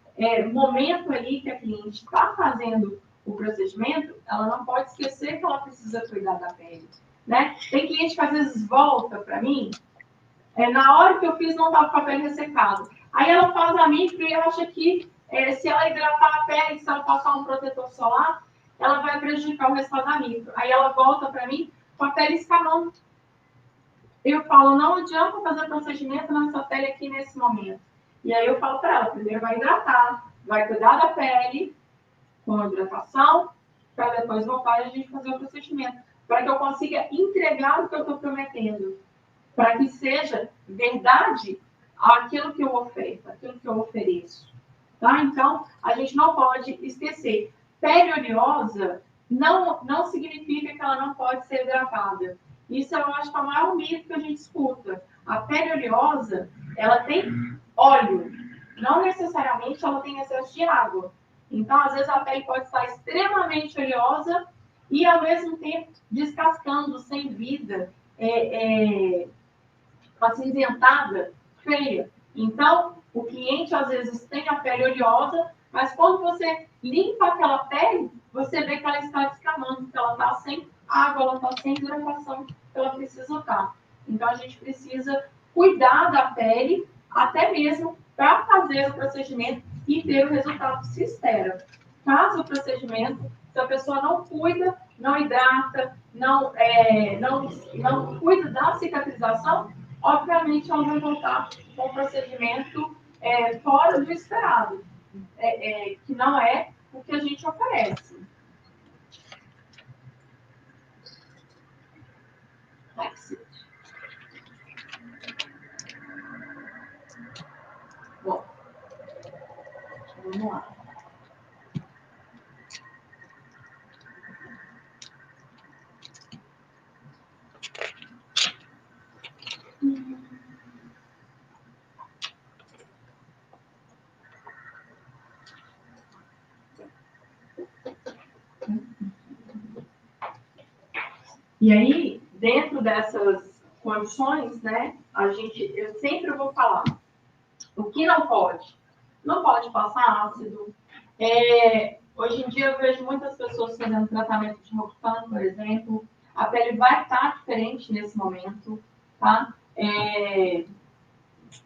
momento ali que a cliente está fazendo o procedimento, ela não pode esquecer que ela precisa cuidar da pele, né? Tem cliente que às vezes volta para mim, na hora que eu fiz não estava com a pele ressecada. Aí ela faz a micro e acha que se ela hidratar a pele, se ela passar um protetor solar, ela vai prejudicar o resultado da micro. Aí ela volta para mim com a pele escamando. Eu falo, não adianta fazer procedimento na sua pele aqui nesse momento. E aí eu falo para ela, primeiro vai hidratar, vai cuidar da pele com a hidratação, para depois voltar e a gente fazer o procedimento. Para que eu consiga entregar o que eu estou prometendo. Para que seja verdade aquilo que eu ofereço, aquilo que eu ofereço. Tá? Então, a gente não pode esquecer. Pele oleosa não significa que ela não pode ser hidratada. Isso eu acho que é o maior mito que a gente escuta. A pele oleosa, ela tem óleo. Não necessariamente ela tem excesso de água. Então, às vezes, a pele pode estar extremamente oleosa e, ao mesmo tempo, descascando, sem vida, acinzentada, feia. Então, o cliente, às vezes, tem a pele oleosa, mas quando você limpa aquela pele, você vê que ela está descamando, que ela está sem água, ela está sem hidratação que ela precisa estar. Então, a gente precisa cuidar da pele, até mesmo para fazer o procedimento e ter o resultado que se espera. Caso o procedimento, se a pessoa não cuida, não hidrata, não cuida da cicatrização, obviamente ela vai voltar com o procedimento fora do esperado, que não é o que a gente oferece. Exit. Bom, vamos lá. E aí, dentro dessas condições, né, eu sempre vou falar o que não pode. Não pode passar ácido. Hoje em dia eu vejo muitas pessoas fazendo tratamento de Roxane, por exemplo. A pele vai estar diferente nesse momento, tá?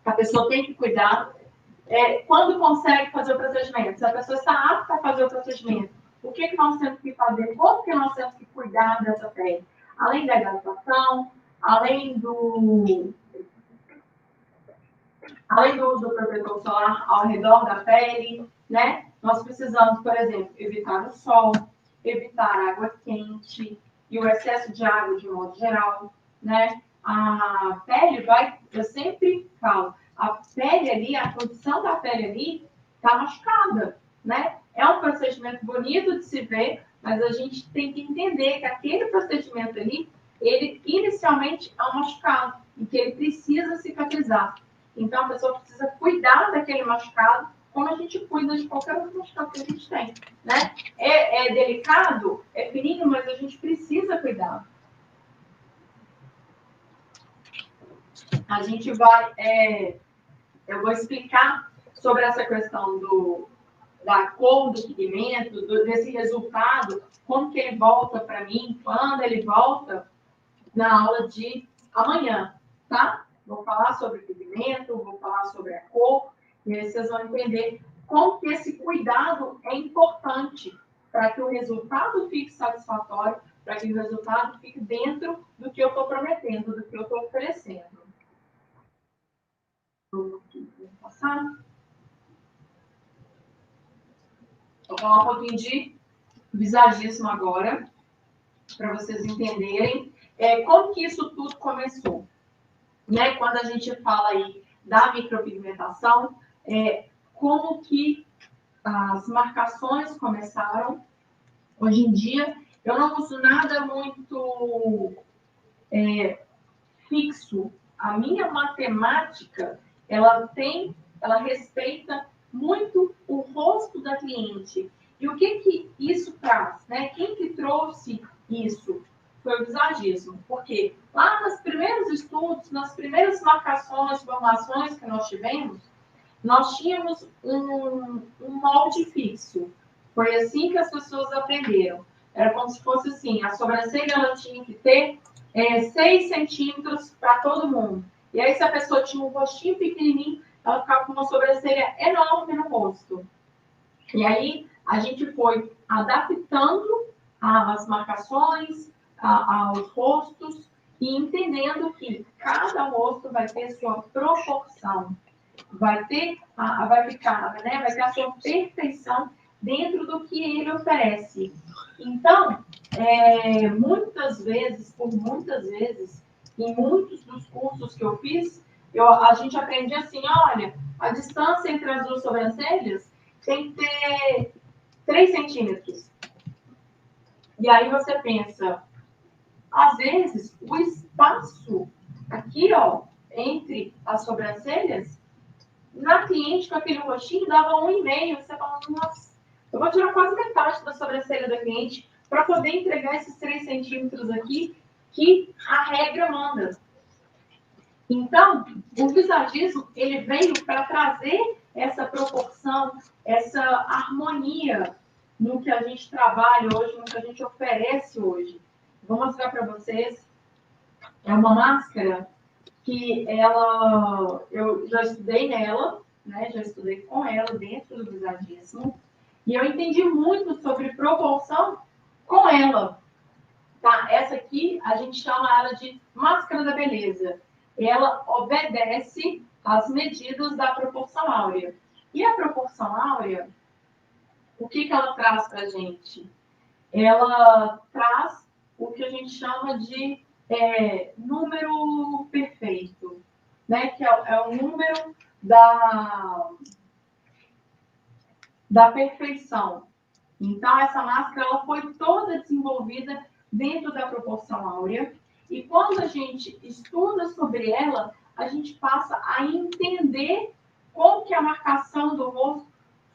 A pessoa tem que cuidar. Quando consegue fazer o procedimento, se a pessoa está apta a fazer o procedimento, o que nós temos que fazer? Como que nós temos que cuidar dessa pele? Além da hidratação, além do protetor solar ao redor da pele, né? Nós precisamos, por exemplo, evitar o sol, evitar água quente e o excesso de água de modo geral, né? A pele eu sempre falo, a pele ali, a condição da pele ali está machucada, né? É um procedimento bonito de se ver, mas a gente tem que entender que aquele procedimento ali, ele inicialmente é um machucado e que ele precisa cicatrizar. Então, a pessoa precisa cuidar daquele machucado, como a gente cuida de qualquer outro machucado que a gente tem, né? É delicado, é fininho, mas a gente precisa cuidar. A gente eu vou explicar sobre essa questão da cor do pigmento, desse resultado, como que ele volta para mim, quando ele volta na aula de amanhã, tá? Vou falar sobre o pigmento, vou falar sobre a cor, e aí vocês vão entender como que esse cuidado é importante para que o resultado fique satisfatório, para que o resultado fique dentro do que eu estou prometendo, do que eu estou oferecendo. Vou passar. Vou falar um pouquinho de visagismo agora, para vocês entenderem como que isso tudo começou. Né? Quando a gente fala aí da micropigmentação, como que as marcações começaram. Hoje em dia, eu não uso nada muito fixo. A minha matemática, ela respeita muito o rosto da cliente. E o que isso traz? Né? Quem que trouxe isso? Foi o visagismo. Porque lá nos primeiros estudos, nas primeiras marcações, formações que nós tivemos, nós tínhamos um molde fixo. Foi assim que as pessoas aprenderam. Era como se fosse assim, a sobrancelha ela tinha que ter 6 centímetros para todo mundo. E aí, se a pessoa tinha um rostinho pequenininho, ela ficava com uma sobrancelha enorme no rosto. E aí, a gente foi adaptando as marcações, aos rostos, e entendendo que cada rosto vai ter sua proporção. Vai ter a sua perfeição dentro do que ele oferece. Então, muitas vezes, em muitos dos cursos que eu fiz, a gente aprendia assim, olha, a distância entre as duas sobrancelhas tem que ter 3 centímetros. E aí você pensa, às vezes, o espaço aqui, ó, entre as sobrancelhas, na cliente com aquele rostinho dava 1,5. Você fala, nossa, eu vou tirar quase metade da sobrancelha da cliente para poder entregar esses 3 centímetros aqui que a regra manda. Então, o visagismo, ele veio para trazer essa proporção, essa harmonia no que a gente trabalha hoje, no que a gente oferece hoje. Vou mostrar para vocês. É uma máscara que eu já estudei nela, né? Já estudei com ela dentro do visagismo. E eu entendi muito sobre proporção com ela. Tá? Essa aqui, a gente chama ela de máscara da beleza. Ela obedece às medidas da proporção áurea. E a proporção áurea, o que ela traz para a gente? Ela traz o que a gente chama de número perfeito, né? Que é o número da perfeição. Então, essa máscara ela foi toda desenvolvida dentro da proporção áurea. E quando a gente estuda sobre ela, a gente passa a entender como que a marcação do rosto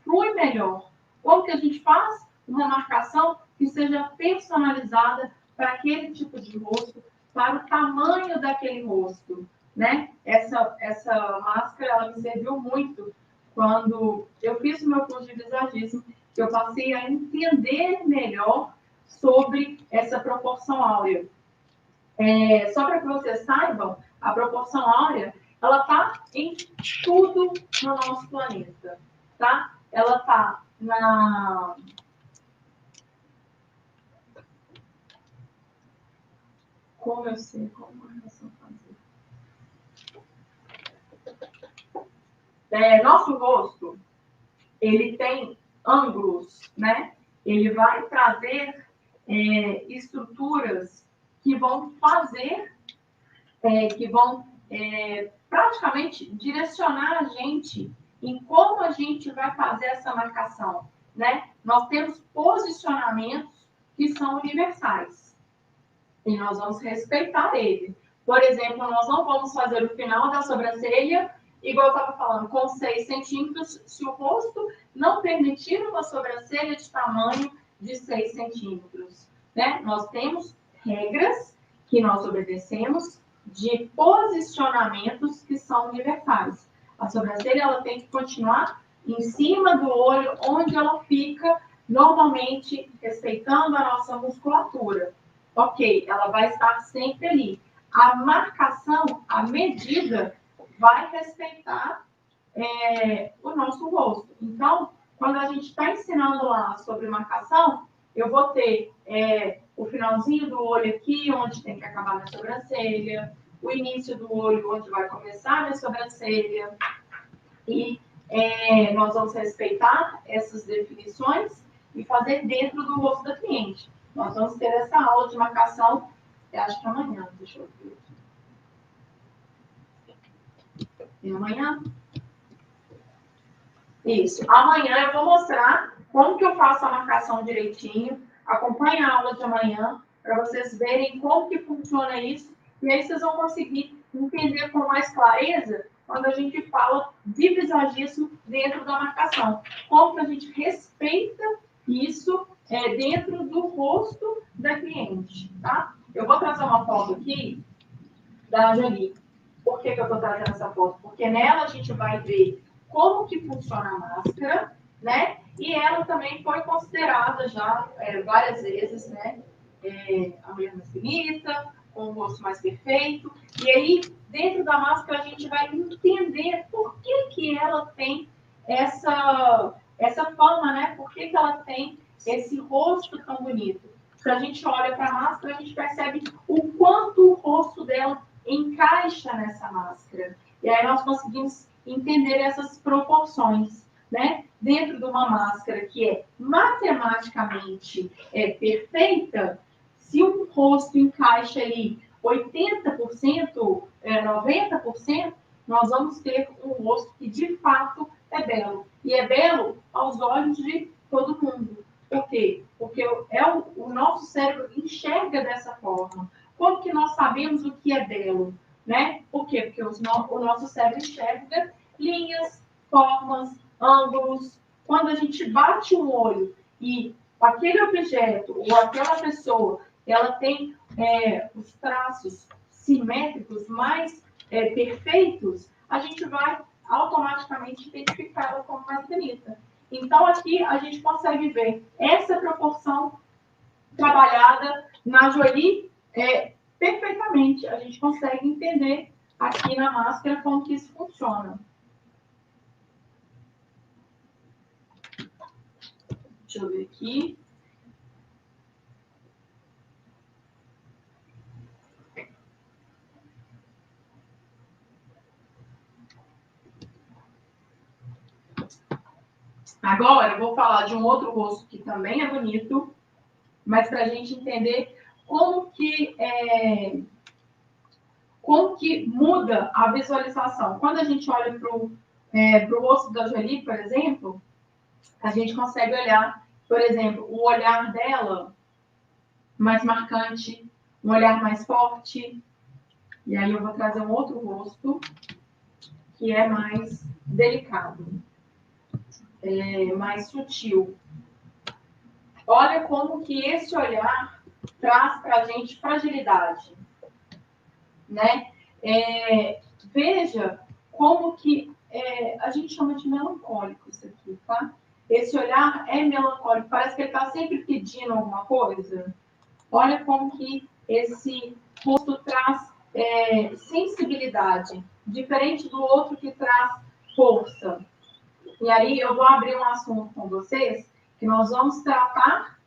flui melhor. Como que a gente faz uma marcação que seja personalizada para aquele tipo de rosto, para o tamanho daquele rosto, né? Essa máscara ela me serviu muito quando eu fiz o meu curso de visagismo, que eu passei a entender melhor sobre essa proporção áurea. Só para que vocês saibam, a proporção áurea, ela está em tudo no nosso planeta, tá? Ela está na... Como eu sei como a relação fazer? Nosso rosto, ele tem ângulos, né? Ele vai trazer estruturas que vão fazer, que vão praticamente direcionar a gente em como a gente vai fazer essa marcação, né? Nós temos posicionamentos que são universais e nós vamos respeitar ele. Por exemplo, nós não vamos fazer o final da sobrancelha, igual eu estava falando, com 6 centímetros, se o rosto não permitir uma sobrancelha de tamanho de 6 centímetros. Né? Nós temos regras que nós obedecemos de posicionamentos que são universais. A sobrancelha ela tem que continuar em cima do olho, onde ela fica, normalmente respeitando a nossa musculatura. Ok, ela vai estar sempre ali. A marcação, a medida, vai respeitar o nosso rosto. Então, quando a gente está ensinando lá sobre marcação, eu vou ter o finalzinho do olho aqui, onde tem que acabar minha sobrancelha, o início do olho, onde vai começar a minha sobrancelha. E nós vamos respeitar essas definições e fazer dentro do rosto da cliente. Nós vamos ter essa aula de marcação, eu acho que amanhã, deixa eu ver aqui. E amanhã? Isso. Amanhã eu vou mostrar como que eu faço a marcação direitinho. Acompanhe a aula de amanhã para vocês verem como que funciona isso. E aí vocês vão conseguir entender com mais clareza quando a gente fala de visagismo dentro da marcação. Como que a gente respeita isso dentro do rosto da cliente, tá? Eu vou trazer uma foto aqui da Jolie. Por que eu estou trazendo essa foto? Porque nela a gente vai ver como que funciona a máscara, né? E ela também foi considerada já várias vezes, né? A mulher mais bonita, com o rosto mais perfeito. E aí, dentro da máscara, a gente vai entender por que ela tem essa fama, né? Por que ela tem esse rosto tão bonito. Se a gente olha para a máscara, a gente percebe o quanto o rosto dela encaixa nessa máscara. E aí nós conseguimos entender essas proporções, né? Dentro de uma máscara que é matematicamente perfeita, se um rosto encaixa ali 80%, 90%, nós vamos ter um rosto que de fato é belo. E é belo aos olhos de todo mundo. Por quê? Porque o nosso cérebro enxerga dessa forma. Como que nós sabemos o que é belo? Né? Por quê? Porque o nosso cérebro enxerga linhas, formas, ângulos. Quando a gente bate um olho e aquele objeto ou aquela pessoa, ela tem os traços simétricos mais perfeitos, a gente vai automaticamente identificar ela como mais bonita. Então, aqui a gente consegue ver essa proporção trabalhada na Jolie perfeitamente. A gente consegue entender aqui na máscara como que isso funciona. Deixa eu ver aqui. Agora, eu vou falar de um outro rosto que também é bonito, mas para a gente entender como que muda a visualização. Quando a gente olha para o rosto da Jolie, por exemplo, a gente consegue olhar, por exemplo, o olhar dela mais marcante, um olhar mais forte. E aí eu vou trazer um outro rosto que é mais delicado, mais sutil. Olha como que esse olhar traz para a gente fragilidade, né? Veja como que a gente chama de melancólico isso aqui, tá? Esse olhar é melancólico, parece que ele está sempre pedindo alguma coisa. Olha como que esse rosto traz sensibilidade, diferente do outro que traz força. E aí eu vou abrir um assunto com vocês que nós vamos tratar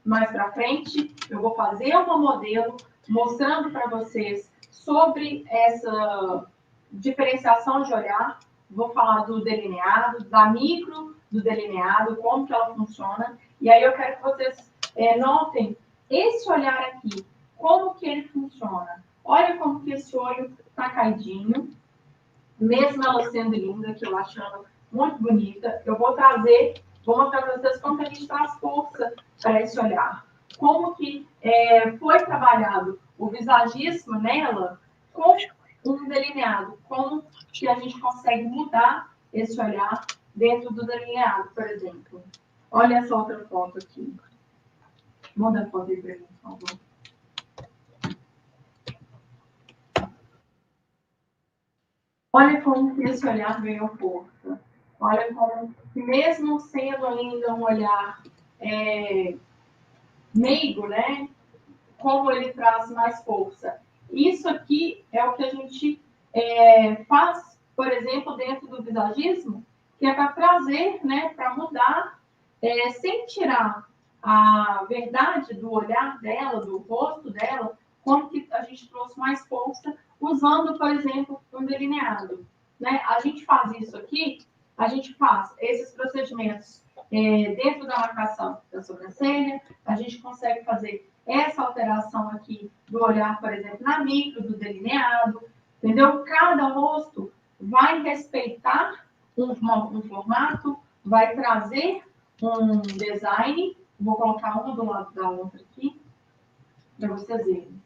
mais para frente. Eu vou fazer uma modelo mostrando para vocês sobre essa diferenciação de olhar. Vou falar do delineado, da micro do delineado, como que ela funciona. E aí eu quero que vocês notem esse olhar aqui, como que ele funciona. Olha como que esse olho está caidinho, mesmo ela sendo linda, que eu acho ela muito bonita. Eu vou mostrar para vocês como que a gente traz força para esse olhar. Como que foi trabalhado o visagismo nela com um delineado. Como que a gente consegue mudar esse olhar dentro do delineado, por exemplo. Olha essa outra foto aqui. Manda a foto aí para mim, por favor. Olha como que esse olhar ganhou força. Olha como, mesmo sendo ainda um olhar meigo, né? Como ele traz mais força. Isso aqui é o que a gente faz, por exemplo, dentro do visagismo, que é para trazer, né, para mudar, sem tirar a verdade do olhar dela, do rosto dela, como que a gente trouxe mais força usando, por exemplo, um delineado. Né? A gente faz isso aqui, a gente faz esses procedimentos dentro da marcação da sobrancelha, a gente consegue fazer essa alteração aqui do olhar, por exemplo, na micro, do delineado, entendeu? Cada rosto vai respeitar um formato, vai trazer um design. Vou colocar uma do lado da outra aqui, para vocês verem.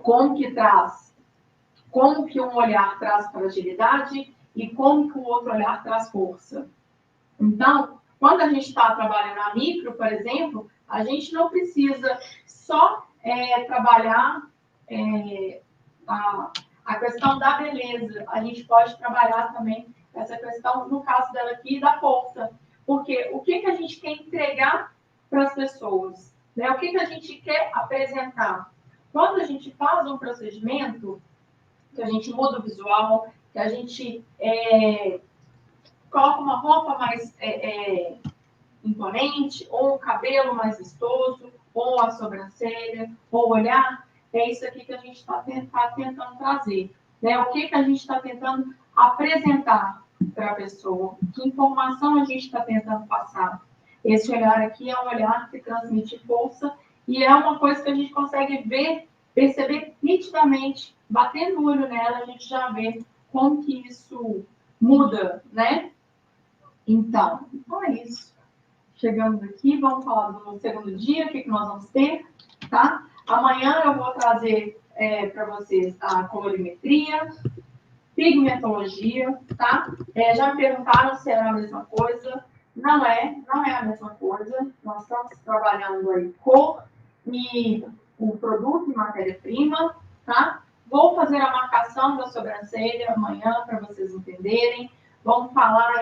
Como que um olhar traz fragilidade e como que o outro olhar traz força. Então, quando a gente está trabalhando a micro, por exemplo, a gente não precisa só trabalhar a questão da beleza. A gente pode trabalhar também essa questão, no caso dela aqui, da força. Porque o que a gente quer entregar para as pessoas? Né? O que a gente quer apresentar? Quando a gente faz um procedimento, que a gente muda o visual, que a gente coloca uma roupa mais imponente, ou o cabelo mais vistoso, ou a sobrancelha, ou o olhar, é isso aqui que a gente está tentando trazer. Né? O que a gente está tentando apresentar para a pessoa? Que informação a gente está tentando passar? Esse olhar aqui é um olhar que transmite força e é uma coisa que a gente consegue ver, perceber nitidamente, batendo o olho nela, a gente já vê como que isso muda, né? Então é isso. Chegamos aqui, vamos falar do segundo dia, o que nós vamos ter, tá? Amanhã eu vou trazer para vocês a colorimetria, pigmentologia, tá? Já me perguntaram se era a mesma coisa. Não é a mesma coisa. Nós estamos trabalhando aí cor e o produto e matéria-prima, tá? Vou fazer a marcação da sobrancelha amanhã para vocês entenderem. Vamos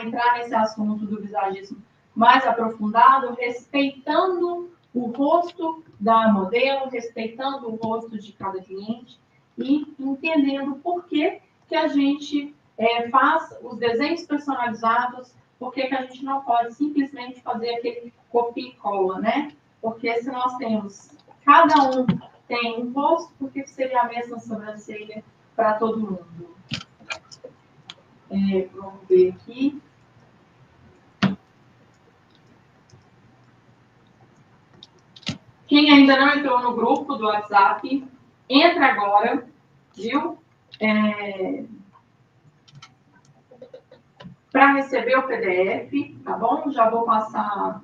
entrar nesse assunto do visagismo mais aprofundado, respeitando o rosto da modelo, respeitando o rosto de cada cliente e entendendo por que a gente faz os desenhos personalizados, por que a gente não pode simplesmente fazer aquele copia e cola, né? Porque se nós temos, cada um tem um rosto, por que seria a mesma sobrancelha para todo mundo? Vamos ver aqui. Quem ainda não entrou no grupo do WhatsApp, entra agora, viu? Para receber o PDF, tá bom? Já vou passar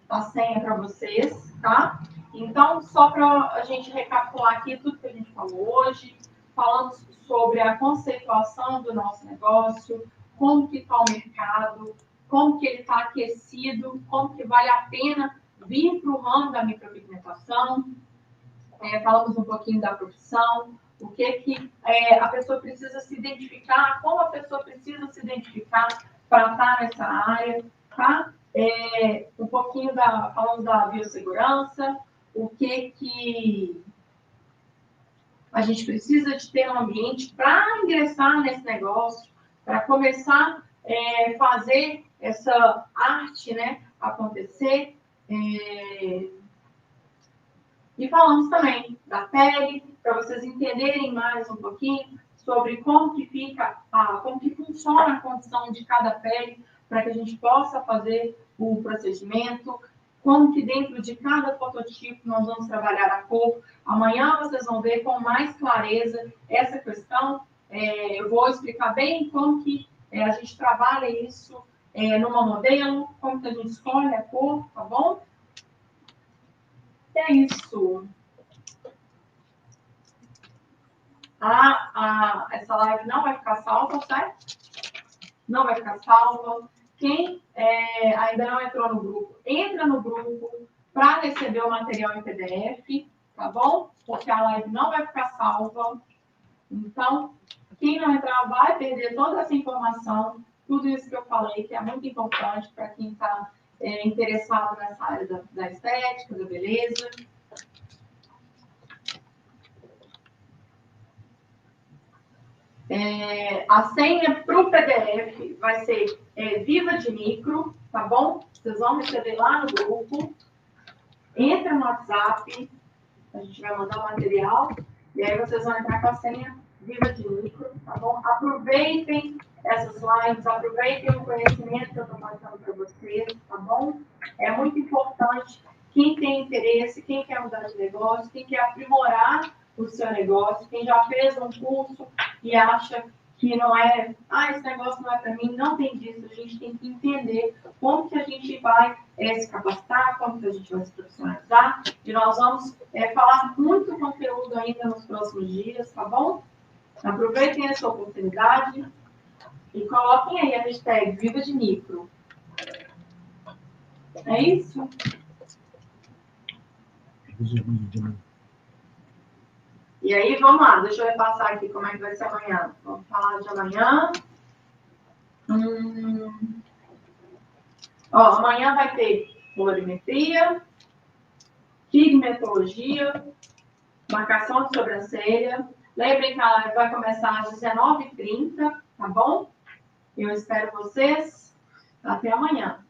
a senha para vocês, tá? Então, só para a gente recapitular aqui tudo que a gente falou hoje, falamos sobre a conceituação do nosso negócio, como que está o mercado, como que ele está aquecido, como que vale a pena vir para o ramo da micropigmentação. Falamos um pouquinho da profissão, o que a pessoa precisa se identificar, como a pessoa precisa se identificar para estar nessa área, tá? Um pouquinho falamos da biossegurança, o que a gente precisa de ter um ambiente para ingressar nesse negócio, para começar a fazer essa arte, né, acontecer. E falamos também da pele, para vocês entenderem mais um pouquinho sobre como que funciona a condição de cada pele, para que a gente possa fazer o procedimento, como que dentro de cada fototipo nós vamos trabalhar a cor. Amanhã vocês vão ver com mais clareza essa questão. Eu vou explicar bem como que a gente trabalha isso numa modelo, como que a gente escolhe a cor, tá bom? É isso. Essa live não vai ficar salva, certo? Não vai ficar salva. Quem ainda não entrou no grupo, entra no grupo para receber o material em PDF, tá bom? Porque a live não vai ficar salva. Então, quem não entrar vai perder toda essa informação, tudo isso que eu falei, que é muito importante para quem está interessado nessa área da estética, da beleza. A senha para o PDF vai ser Viva de Micro, tá bom? Vocês vão receber lá no grupo. Entra no WhatsApp, a gente vai mandar o material, e aí vocês vão entrar com a senha Viva de Micro, tá bom? Aproveitem essas lives, aproveitem o conhecimento que eu estou passando para vocês, tá bom? É muito importante. Quem tem interesse, quem quer mudar de negócio, quem quer aprimorar o seu negócio, quem já fez um curso e acha que não é, esse negócio não é para mim, não tem disso, a gente tem que entender como que a gente vai se capacitar, como que a gente vai se profissionalizar, e nós vamos falar muito conteúdo ainda nos próximos dias, tá bom? Aproveitem essa oportunidade e coloquem aí a hashtag Viva de Micro. É isso? E aí, vamos lá, deixa eu repassar aqui como é que vai ser amanhã. Vamos falar de amanhã. Amanhã vai ter colorimetria, pigmentologia, marcação de sobrancelha. Lembrem que a live vai começar às 19h30, tá bom? Eu espero vocês. Até amanhã.